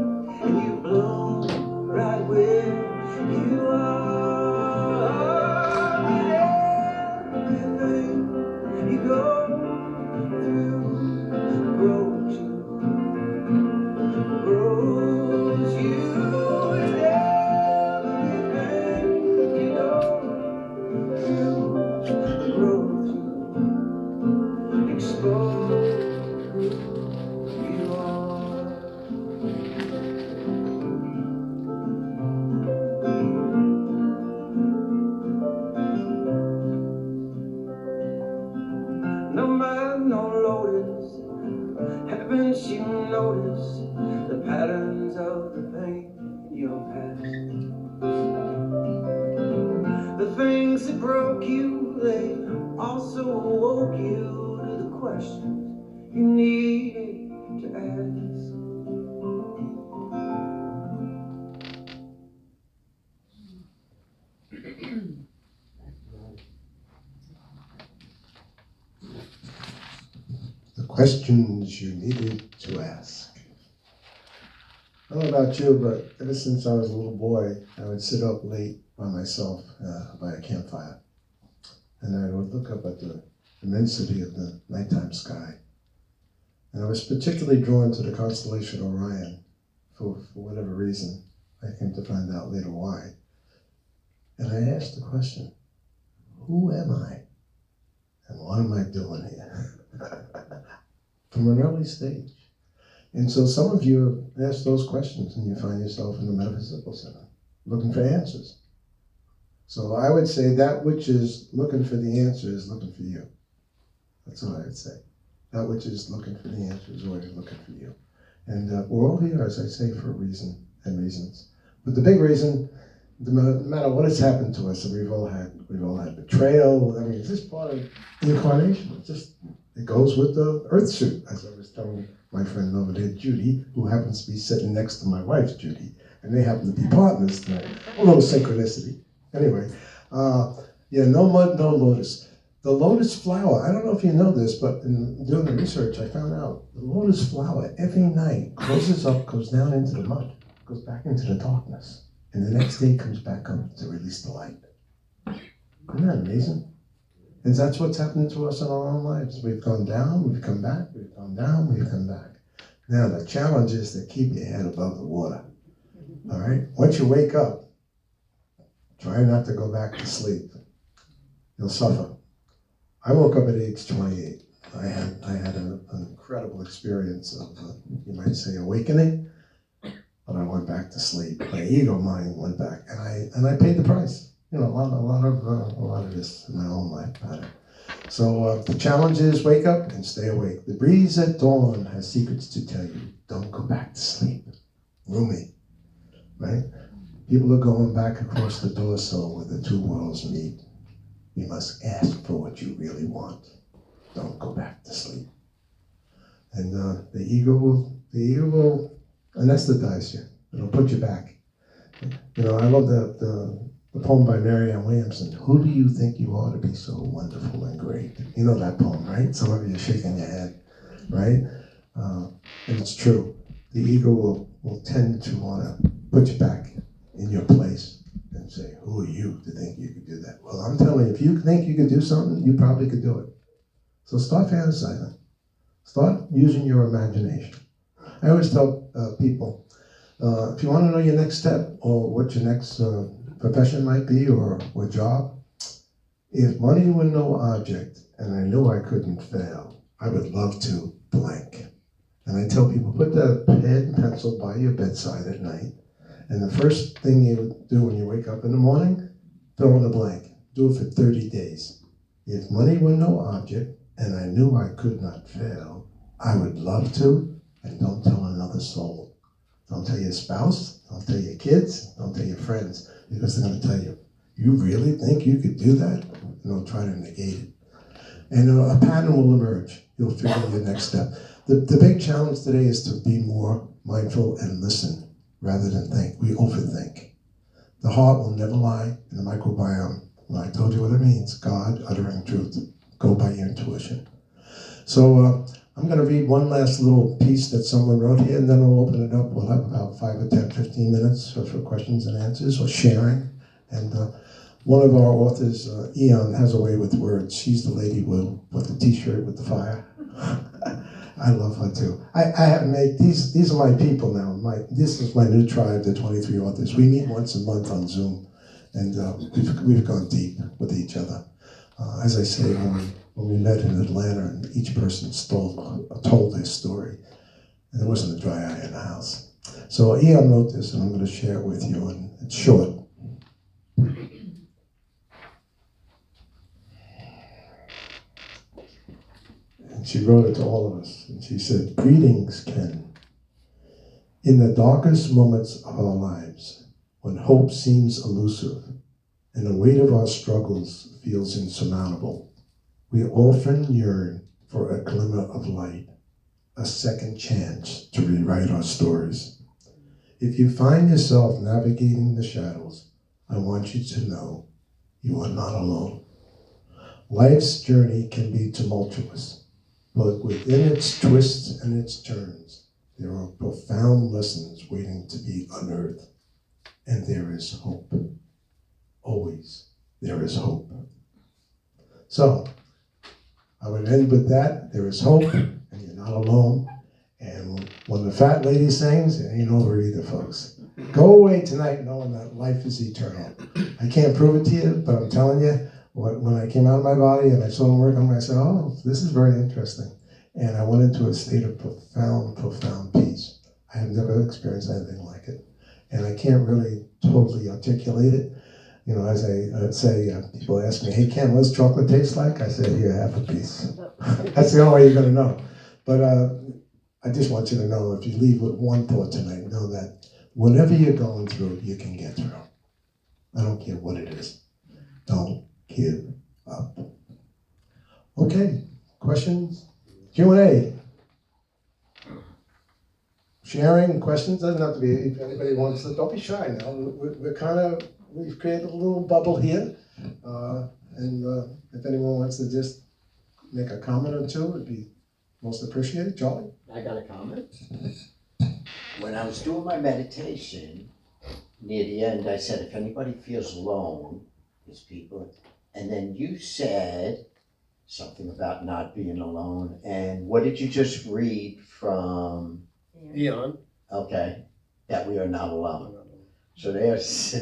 S13: and you bloom right where you are. And everything you go through grows you, grows you. And everything you go through grows you, expose who you are. No man, no lotus, haven't you noticed the patterns of the pain in your past? The things that broke you, they also awoke you to the questions you needed to ask.
S9: The questions you needed to ask. I don't know about you, but ever since I was a little boy, I would sit up late by myself by a campfire. And I would look up at the immensity of the nighttime sky. And I was particularly drawn to the constellation Orion for whatever reason. I came to find out later why. And I asked the question, who am I? And what am I doing here? From an early stage. And so some of you have asked those questions and you find yourself in the metaphysical center, looking for answers. So I would say that which is looking for the answer is looking for you. That's what I would say. That which is looking for the answer is always looking for you. And we're all here, as I say, for a reason and reasons. But the big reason, no matter what has happened to us, and we've all had betrayal. I mean, it's just part of the incarnation. It goes with the earth suit, as I was telling my friend over there, Judy, who happens to be sitting next to my wife, Judy, and they happen to be partners tonight. A little synchronicity. Anyway, no mud, no lotus. The lotus flower, I don't know if you know this, but in doing the research, I found out the lotus flower every night closes up, goes down into the mud, goes back into the darkness, and the next day comes back up to release the light. Isn't that amazing? And that's what's happening to us in our own lives. We've gone down, we've come back, we've gone down, we've come back. Now the challenge is to keep your head above the water. All right? Once you wake up, try not to go back to sleep. You'll suffer. I woke up at age 28. I had an incredible experience of, you might say, awakening, but I went back to sleep. My ego mind went back, and I paid the price. You know, a lot of this in my own life. So the challenge is wake up and stay awake. The breeze at dawn has secrets to tell you. Don't go back to sleep. Rumi, right? People are going back across the doorsill where the two worlds meet. You must ask for what you really want. Don't go back to sleep. And the ego will anesthetize you. It'll put you back. You know, I love the poem by Marianne Williamson. Who do you think you are to be so wonderful and great? You know that poem, right? Some of you are shaking your head, right? And it's true. The ego will tend to want to put you back in your place and say, who are you to think you could do that? Well, I'm telling you, if you think you could do something, you probably could do it. So start fantasizing. Start using your imagination. I always tell people, if you want to know your next step or what your next profession might be or job, if money were no object and I knew I couldn't fail, I would love to blank. And I tell people, put that pen and pencil by your bedside at night, and the first thing you do when you wake up in the morning, fill in the blank. Do it for 30 days. If money were no object and I knew I could not fail, I would love to, and don't tell another soul. Don't tell your spouse, don't tell your kids, don't tell your friends, because they're going to tell you, you really think you could do that? And they'll try to negate it. And a pattern will emerge. You'll figure your next step. The big challenge today is to be more mindful and listen rather than think. We overthink. The heart will never lie in the microbiome. Well, I told you what it means. God uttering truth. Go by your intuition. So I'm going to read one last little piece that someone wrote here, and then I'll open it up. We'll have about 5 or 10, 15 minutes for questions and answers or sharing. And one of our authors, Eon, has a way with words. She's the lady with the t-shirt with the fire. I love her too. I have made, these are my people now. This is my new tribe, the 23 authors. We meet once a month on Zoom, and we've gone deep with each other. As I say, when we met in Atlanta, and each person told their story, and there wasn't a dry eye in the house. So Eon wrote this, and I'm going to share it with you, and it's short. And she wrote it to all of us, and she said, "Greetings, Ken. In the darkest moments of our lives, when hope seems elusive, and the weight of our struggles feels insurmountable, we often yearn for a glimmer of light, a second chance to rewrite our stories. If you find yourself navigating the shadows, I want you to know you are not alone. Life's journey can be tumultuous, but within its twists and its turns, there are profound lessons waiting to be unearthed. And there is hope. Always, there is hope." So, I would end with that. There is hope, and you're not alone. And when the fat lady sings, it ain't over either, folks. Go away tonight knowing that life is eternal. I can't prove it to you, but I'm telling you, when I came out of my body and I saw them work on me, I said, oh, this is very interesting. And I went into a state of profound, profound peace. I have never experienced anything like it. And I can't really totally articulate it. You know, as I say, people ask me, hey, Ken, what's chocolate taste like? I say, here, have a piece. That's the only way you're going to know. But I just want you to know, if you leave with one thought tonight, know that whatever you're going through, you can get through. I don't care what it is. Don't give up. Okay, questions? Q&A. Sharing questions doesn't have to be, if anybody wants to, don't be shy now. We've created a little bubble here. If anyone wants to just make a comment or two, it'd be most appreciated. Charlie?
S11: I got a comment. When I was doing my meditation, near the end, I said, if anybody feels alone, there's people. And then you said something about not being alone. And what did you just read from?
S12: Eon.
S11: Okay, that we are not alone. So there's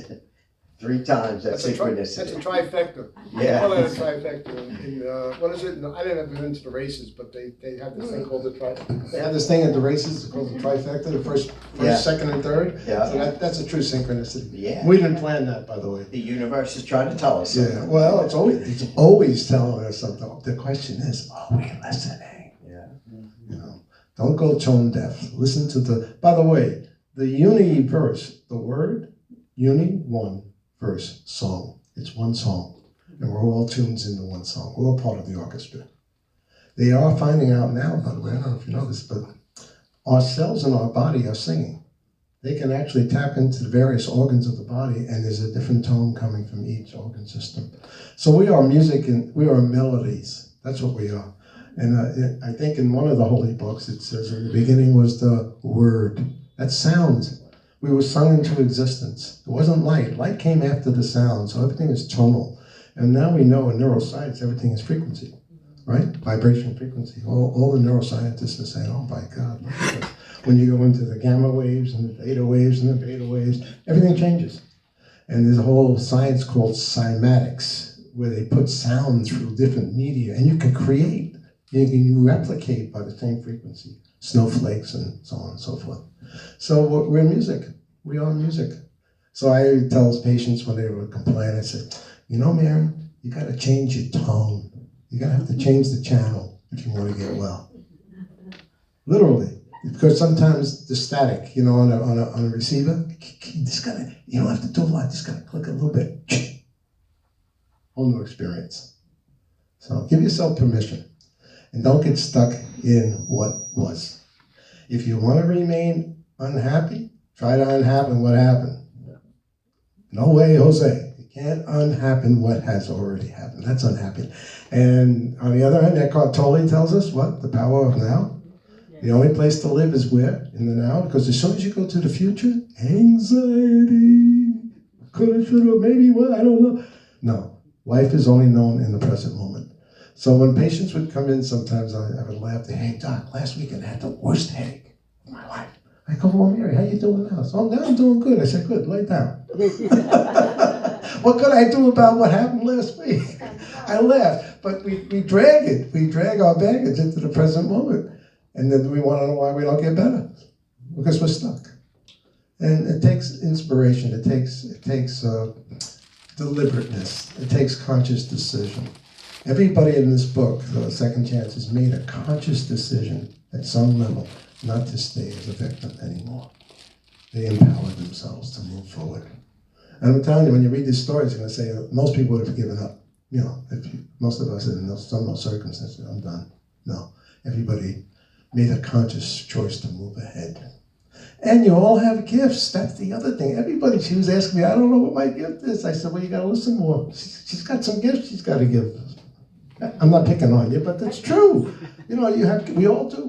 S11: 3 times that synchronicity.
S12: That's a trifecta.
S11: Yeah.
S12: Call it a trifecta. What is it? No, I didn't have been into the races, but they have this thing called the trifecta.
S9: They have this thing at the races called the trifecta, the first,
S11: Yeah.
S9: second, and third.
S11: Yeah.
S9: So that's a true synchronicity.
S11: Yeah.
S9: We didn't plan that, by the way.
S11: The universe is trying to tell us something.
S9: Yeah, well, it's always telling us something. The question is, are we listening?
S11: Yeah.
S9: You know, don't go tone deaf. Listen to by the way, the universe, the word, one verse, song. It's one song. And we're all tunes into one song. We're all part of the orchestra. They are finding out now, by the way, I don't know if you know this, but our cells in our body are singing. They can actually tap into the various organs of the body, and there's a different tone coming from each organ system. So we are music, and we are melodies. That's what we are. And I think in one of the holy books, it says in the beginning was the word. That's sound. We were sung into existence. It wasn't light. Light came after the sound, so everything is tonal. And now we know in neuroscience, everything is frequency, right? Vibration frequency. All the neuroscientists are saying, oh my God. When you go into the gamma waves and the theta waves and the beta waves, everything changes. And there's a whole science called cymatics, where they put sound through different media, and you can create, you can replicate by the same frequency, snowflakes and so on and so forth. So we're music. We are music. So I tell patients when they would complain, I said, you know, Mary, you got to change your tone. You got to have to change the channel if you want to get well. Literally. Because sometimes the static, you know, on a receiver, just gotta, you don't have to do a lot, just gotta click a little bit. Whole new experience. So give yourself permission and don't get stuck in what was. If you want to remain unhappy, try to unhappen what happened. No way, Jose. You can't unhappen what has already happened. That's unhappy. And on the other hand, Eckhart Tolle tells us what? The power of now. The only place to live is where? In the now. Because as soon as you go to the future, anxiety. Coulda, shoulda, maybe, what? I don't know. No. Life is only known in the present moment. So when patients would come in, sometimes I would laugh. Hey, doc, last weekend I had the worst headache of my life. I go, well, Mary, how you doing now? So, now I'm doing good. I said, good, lay down. What could I do about what happened last week? I laughed, but we drag it. We drag our baggage into the present moment. And then we want to know why we don't get better. Because we're stuck. And it takes inspiration. It takes deliberateness. It takes conscious decision. Everybody in this book, The Second Chance, has made a conscious decision at some level not to stay as a victim anymore. They empowered themselves to move forward. And I'm telling you, when you read these stories, you're going to say, most people would have given up. You know, most of us in some circumstances, I'm done. No, everybody made a conscious choice to move ahead. And you all have gifts. That's the other thing. Everybody, she was asking me, I don't know what my gift is. I said, well, you got to listen more. She's got some gifts she's got to give. I'm not picking on you, but that's true. You know, we all do.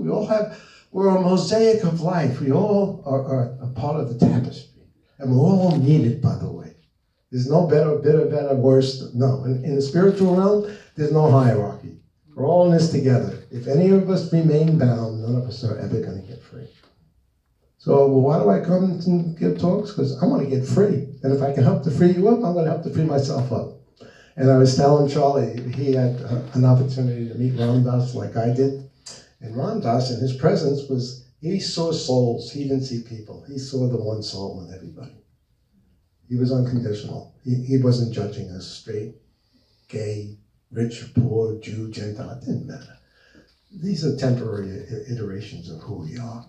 S9: We're a mosaic of life. We all are a part of the tapestry. And we're all needed, by the way. There's no better, worse. No, in the spiritual realm, there's no hierarchy. We're all in this together. If any of us remain bound, none of us are ever going to get free. So, well, why do I come and give talks? Because I want to get free. And if I can help to free you up, I'm going to help to free myself up. And I was telling Charlie, he had an opportunity to meet Ram Dass like I did. And Ram Dass, in his presence, he saw souls. He didn't see people. He saw the one soul in everybody. He was unconditional. He wasn't judging us straight, gay, rich or poor, Jew, Gentile. It didn't matter. These are temporary iterations of who we are.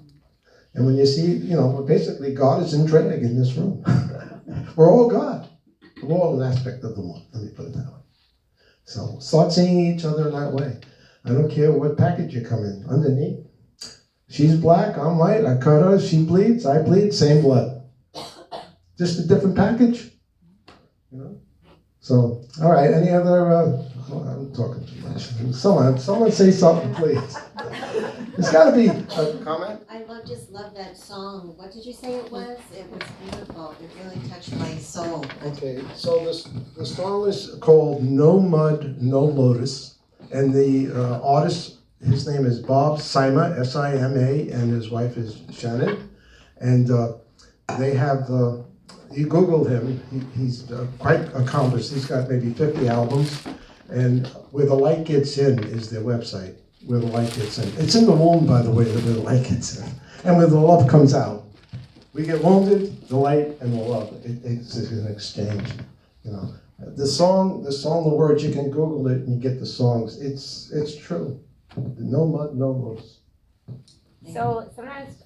S9: And when you see, basically God is in drag in this room. We're all God. We're all an aspect of the one. Let me put it that way. So start seeing each other in that way. I don't care what package you come in. Underneath, she's black, I'm white, I cut her, she bleeds, I bleed, same blood. Just a different package. So, all right, any other, I'm talking too much. Someone say something, please. There's got to be a comment.
S5: I just love that song. What did you say it was? It was beautiful. It really touched my soul.
S9: Okay, so the song is called No Mud, No Lotus, and the artist, his name is Bob Sima, S-I-M-A, and his wife is Shannon, and they have, you Googled him, he's quite accomplished. He's got maybe 50 albums, and Where the Light Gets In is their website, Where the Light Gets In. It's in the womb, by the way, Where the Light Gets In, and where the love comes out. We get wounded, the light, and the love. It's an exchange, The song, the words, you can Google it and you get the songs. It's true. No mud, no lotus.
S2: So sometimes,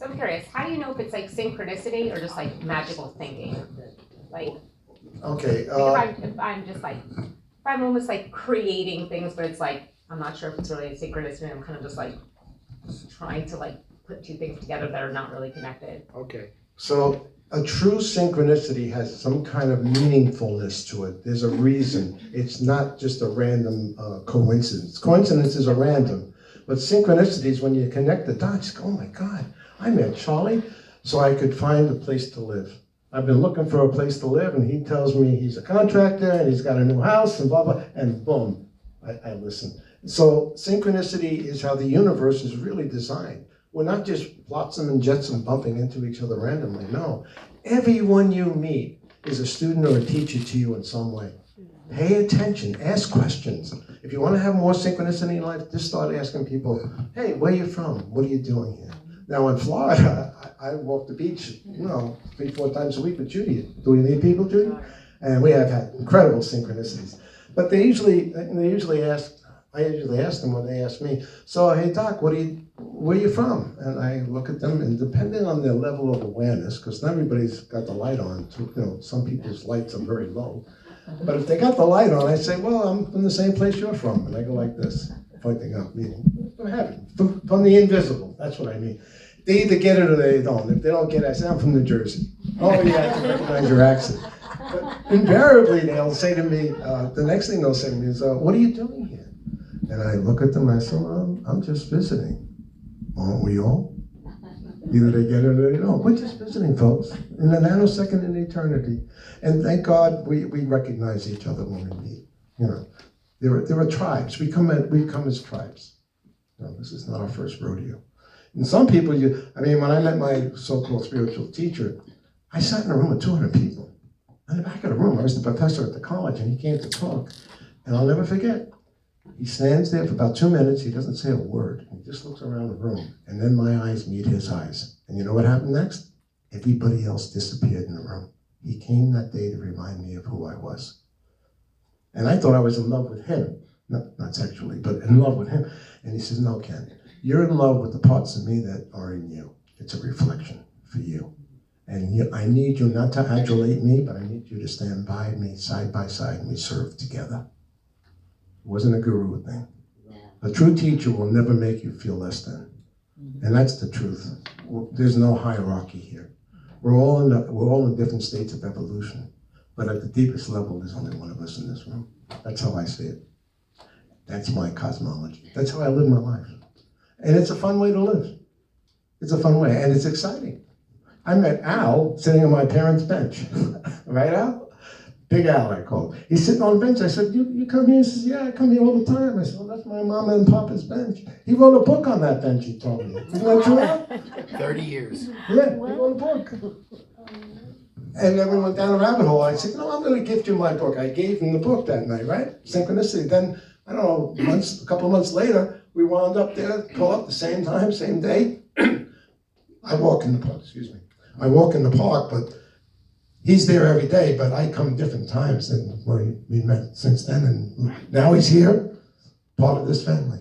S2: I'm curious, how do you know if it's like synchronicity or just like magical thinking? Like,
S9: okay.
S2: If I'm just like, if I'm almost like creating things, but it's like, I'm not sure if it's really a synchronicity. I'm kind of just like trying to like put two things together that are not really connected.
S9: Okay. So a true synchronicity has some kind of meaningfulness to it. There's a reason. It's not just a random coincidence. Coincidences are random. But synchronicity is when you connect the dots. Oh my God, I met Charlie so I could find a place to live. I've been looking for a place to live, and he tells me he's a contractor and he's got a new house and blah, blah, and boom, I listen. So synchronicity is how the universe is really designed. We're not just flotsam and jetsam bumping into each other randomly. No, everyone you meet is a student or a teacher to you in some way. Pay attention, ask questions. If you want to have more synchronicity in life, just start asking people, hey, where are you from? What are you doing here? Now in Florida, I walk the beach, 3-4 times a week with Judy. Do we need people, Judy? And we have had incredible synchronicities. But they usually ask, I usually ask them when they ask me, so, hey, Doc, where are you from? And I look at them, and depending on their level of awareness, because not everybody's got the light on, some people's lights are very low. But if they got the light on, I say, well, I'm from the same place you're from. And I go like this, pointing up, meaning, from the invisible, that's what I mean. They either get it or they don't. If they don't get it, I say, I'm from New Jersey. Oh, yeah, I can recognize your accent. But invariably, they'll say to me, the next thing they'll say to me is, what are you doing here? And I look at them and I say, well, I'm just visiting. Aren't we all? Either they get it or they don't. We're just visiting, folks, in a nanosecond in eternity. And thank God we recognize each other when we meet. There are tribes. We come as tribes. This is not our first rodeo. And some people, when I met my so-called spiritual teacher, I sat in a room with 200 people. In the back of the room, I was the professor at the college, and he came to talk. And I'll never forget. He stands there for about 2 minutes. He doesn't say a word. He just looks around the room. And then my eyes meet his eyes. And you know what happened next? Everybody else disappeared in the room. He came that day to remind me of who I was. And I thought I was in love with him. Not sexually, but in love with him. And he says, no, Ken, you're in love with the parts of me that are in you. It's a reflection for you. And I need you not to adulate me, but I need you to stand by me, side by side, and we serve together. It wasn't a guru thing. A true teacher will never make you feel less than. And that's the truth. There's no hierarchy here. We're all in different states of evolution. But at the deepest level, there's only one of us in this room. That's how I see it. That's my cosmology. That's how I live my life. And it's a fun way to live. It's a fun way, and it's exciting. I met Al sitting on my parents' bench. Right, Al? Big Al, I call him. He's sitting on the bench. I said, you come here? He says, yeah, I come here all the time. I said, well, that's my mama and papa's bench. He wrote a book on that bench, he told me. Isn't that true, Al?
S6: 30 years.
S9: Yeah, he wrote a book. And then we went down a rabbit hole. I said, no, I'm going to gift you my book. I gave him the book that night, right? Synchronicity. Then, I don't know, a couple of months later, we wound up there, pull up the same time, same day. I walk in the park, I walk in the park, but he's there every day, but I come different times than we met since then. And now he's here, part of this family.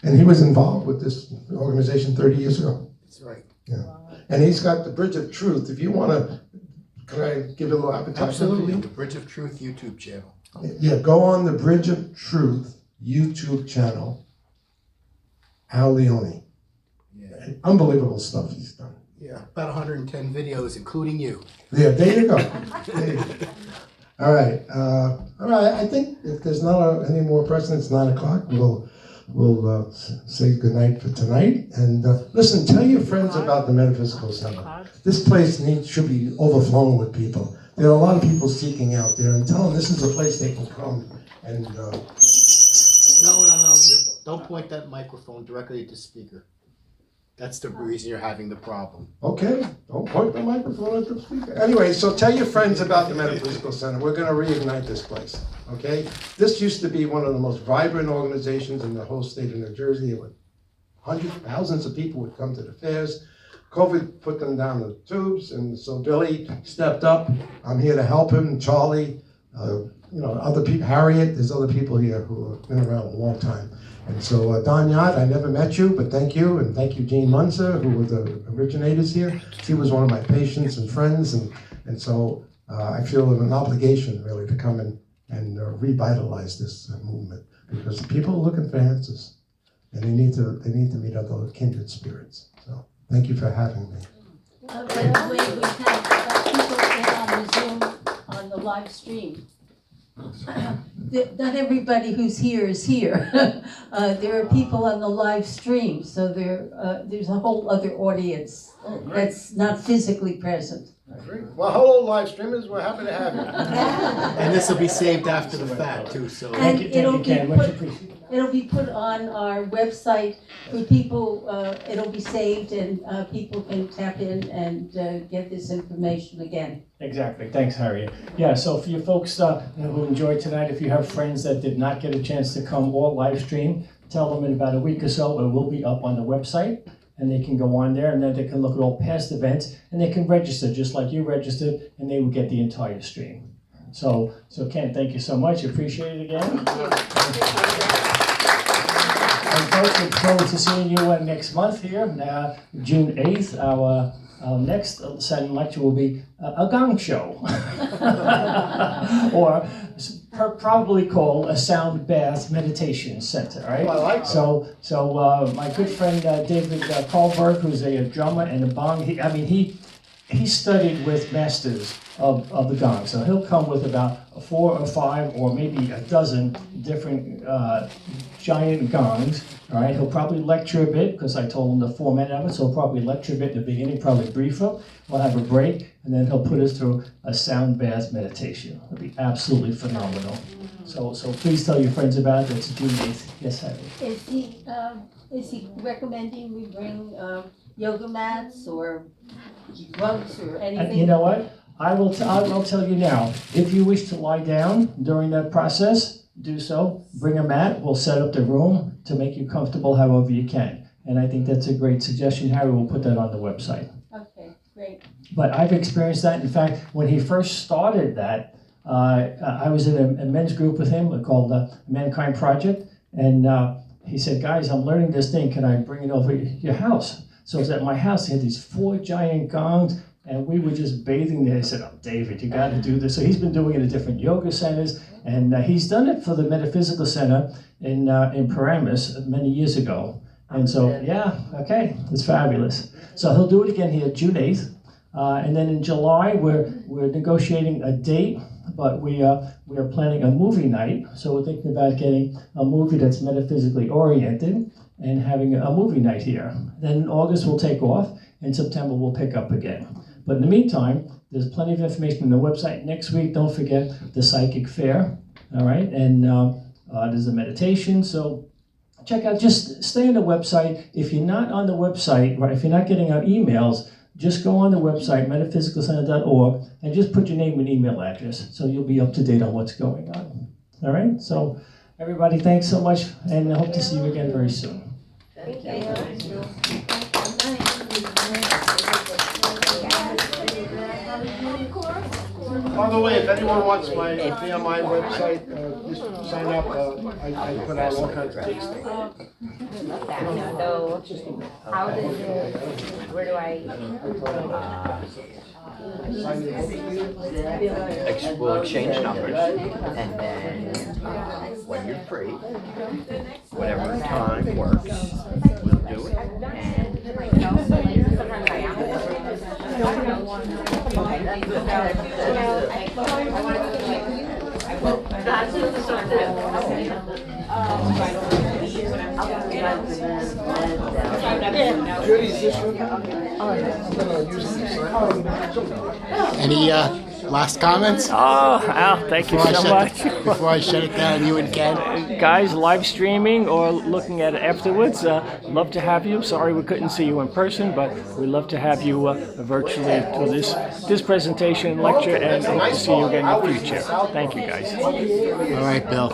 S9: And he was involved with this organization 30 years ago.
S6: That's right.
S9: Yeah. And he's got the Bridge of Truth. If you want to, can I give you a little appetite?
S6: Absolutely. The Bridge of Truth YouTube channel.
S9: Yeah, go on the Bridge of Truth YouTube channel. Al Leone. Yeah. Unbelievable stuff he's done.
S6: Yeah, about 110 videos, including you.
S9: Yeah, there you go. There you go. All right. I think if there's not any more questions, it's 9 o'clock. We'll say goodnight for tonight. And listen, tell your friends about the Metaphysical Center. This place should be overflowing with people. There are a lot of people seeking out there, and tell them this is a place they can come and.
S6: No. Don't point that microphone directly at the speaker. That's the reason you're having the problem.
S9: Okay, don't point the microphone at the speaker. Anyway, so tell your friends about the Metaphysical Center. We're going to reignite this place, okay? This used to be one of the most vibrant organizations in the whole state of New Jersey. Hundreds, thousands of people would come to the fairs. COVID put them down the tubes, and so Billy stepped up. I'm here to help him, Charlie, other people, Harriet, there's other people here who have been around a long time. And so Don Yard, I never met you, but thank you. And thank you, Jean Munzer, who were the originators here. She was one of my patients and friends. And so I feel an obligation, really, to come and revitalize this movement. Because people are looking for answers. And they need to meet other kindred spirits. So thank you for having me.
S5: By the way, we have people in on the Zoom, on the live stream. Not everybody who's here is here. There are people on the live stream, so there's a whole other audience that's not physically present.
S12: Great. Well, hello, live streamers. We're happy to have you.
S6: And this will be saved after the fact, too. So
S5: And it'll be put on our website for people. It'll be saved, and people can tap in and get this information again.
S1: Exactly. Thanks, Harriet. Yeah, so for you folks who enjoyed tonight, if you have friends that did not get a chance to come or live stream, tell them in about a week or so it will be up on the website, and they can go on there, and then they can look at all past events, and they can register just like you registered, and they will get the entire stream. So Ken, thank you so much. Appreciate it again.
S5: Thank you.
S1: folks, look forward to seeing you next month here, June 8th. Our next Saturday lecture will be a gong show, or probably called a sound bath meditation center, right?
S12: Oh, I like that.
S1: So my good friend David Karlberg, who's a drummer and a bong, he studied with masters of the gong, so he'll come with about 4 or 5 or maybe a dozen different giant gongs. All right, he'll probably lecture a bit because I told him the format of it, so he'll probably lecture a bit in the beginning, probably brief up. We'll have a break, and then he'll put us through a sound bath meditation. It'll be absolutely phenomenal. So please tell your friends about it. It's June 8th. Yes, Harry.
S5: Is he recommending we bring yoga mats or rugs or anything?
S1: You know what? I will tell you now. If you wish to lie down during that process, do so. Bring a mat. We'll set up the room to make you comfortable however you can. And I think that's a great suggestion. Harry will put that on the website.
S5: Okay, great.
S1: But I've experienced that. In fact, when he first started that, I was in a men's group with him called the Mankind Project. And he said, guys, I'm learning this thing. Can I bring it over to your house? So I was at my house. He had these 4 giant gongs. And we were just bathing there. I said, oh, David, you got to do this. So he's been doing it at different yoga centers. And he's done it for the Metaphysical Center in Paramus many years ago. And so, yeah, okay, it's fabulous. So he'll do it again here, June 8th. And then in July, we're negotiating a date, but we are planning a movie night. So we're thinking about getting a movie that's metaphysically oriented and having a movie night here. Then in August, we'll take off. In September, we'll pick up again. But in the meantime, there's plenty of information on the website. Next week, don't forget the Psychic Fair, all right? And there's a meditation, so check out, just stay on the website. If you're not on the website, right, if you're not getting our emails, just go on the website, metaphysicalcenter.org, and just put your name and email address, so you'll be up to date on what's going on, all right? So everybody, thanks so much, and I hope to see you again very soon.
S5: Thank you.
S12: By the way, if anyone wants my be on my website, just sign up. I put out all kinds of things.
S2: So, how does it, where do I?
S11: We'll exchange numbers, and then when you're free, whatever time works, we'll do it.
S2: Sometimes I am.
S12: Judy, is this one? I'm gonna use this.
S6: Any last comments?
S1: Oh, Al, thank you so much.
S6: Before I shut it down, you and Ken?
S1: Guys, live streaming or looking at it afterwards, love to have you. Sorry we couldn't see you in person, but we'd love to have you virtually for this presentation and lecture, and hope to see you again in the future. Thank you, guys.
S6: All right, Bill.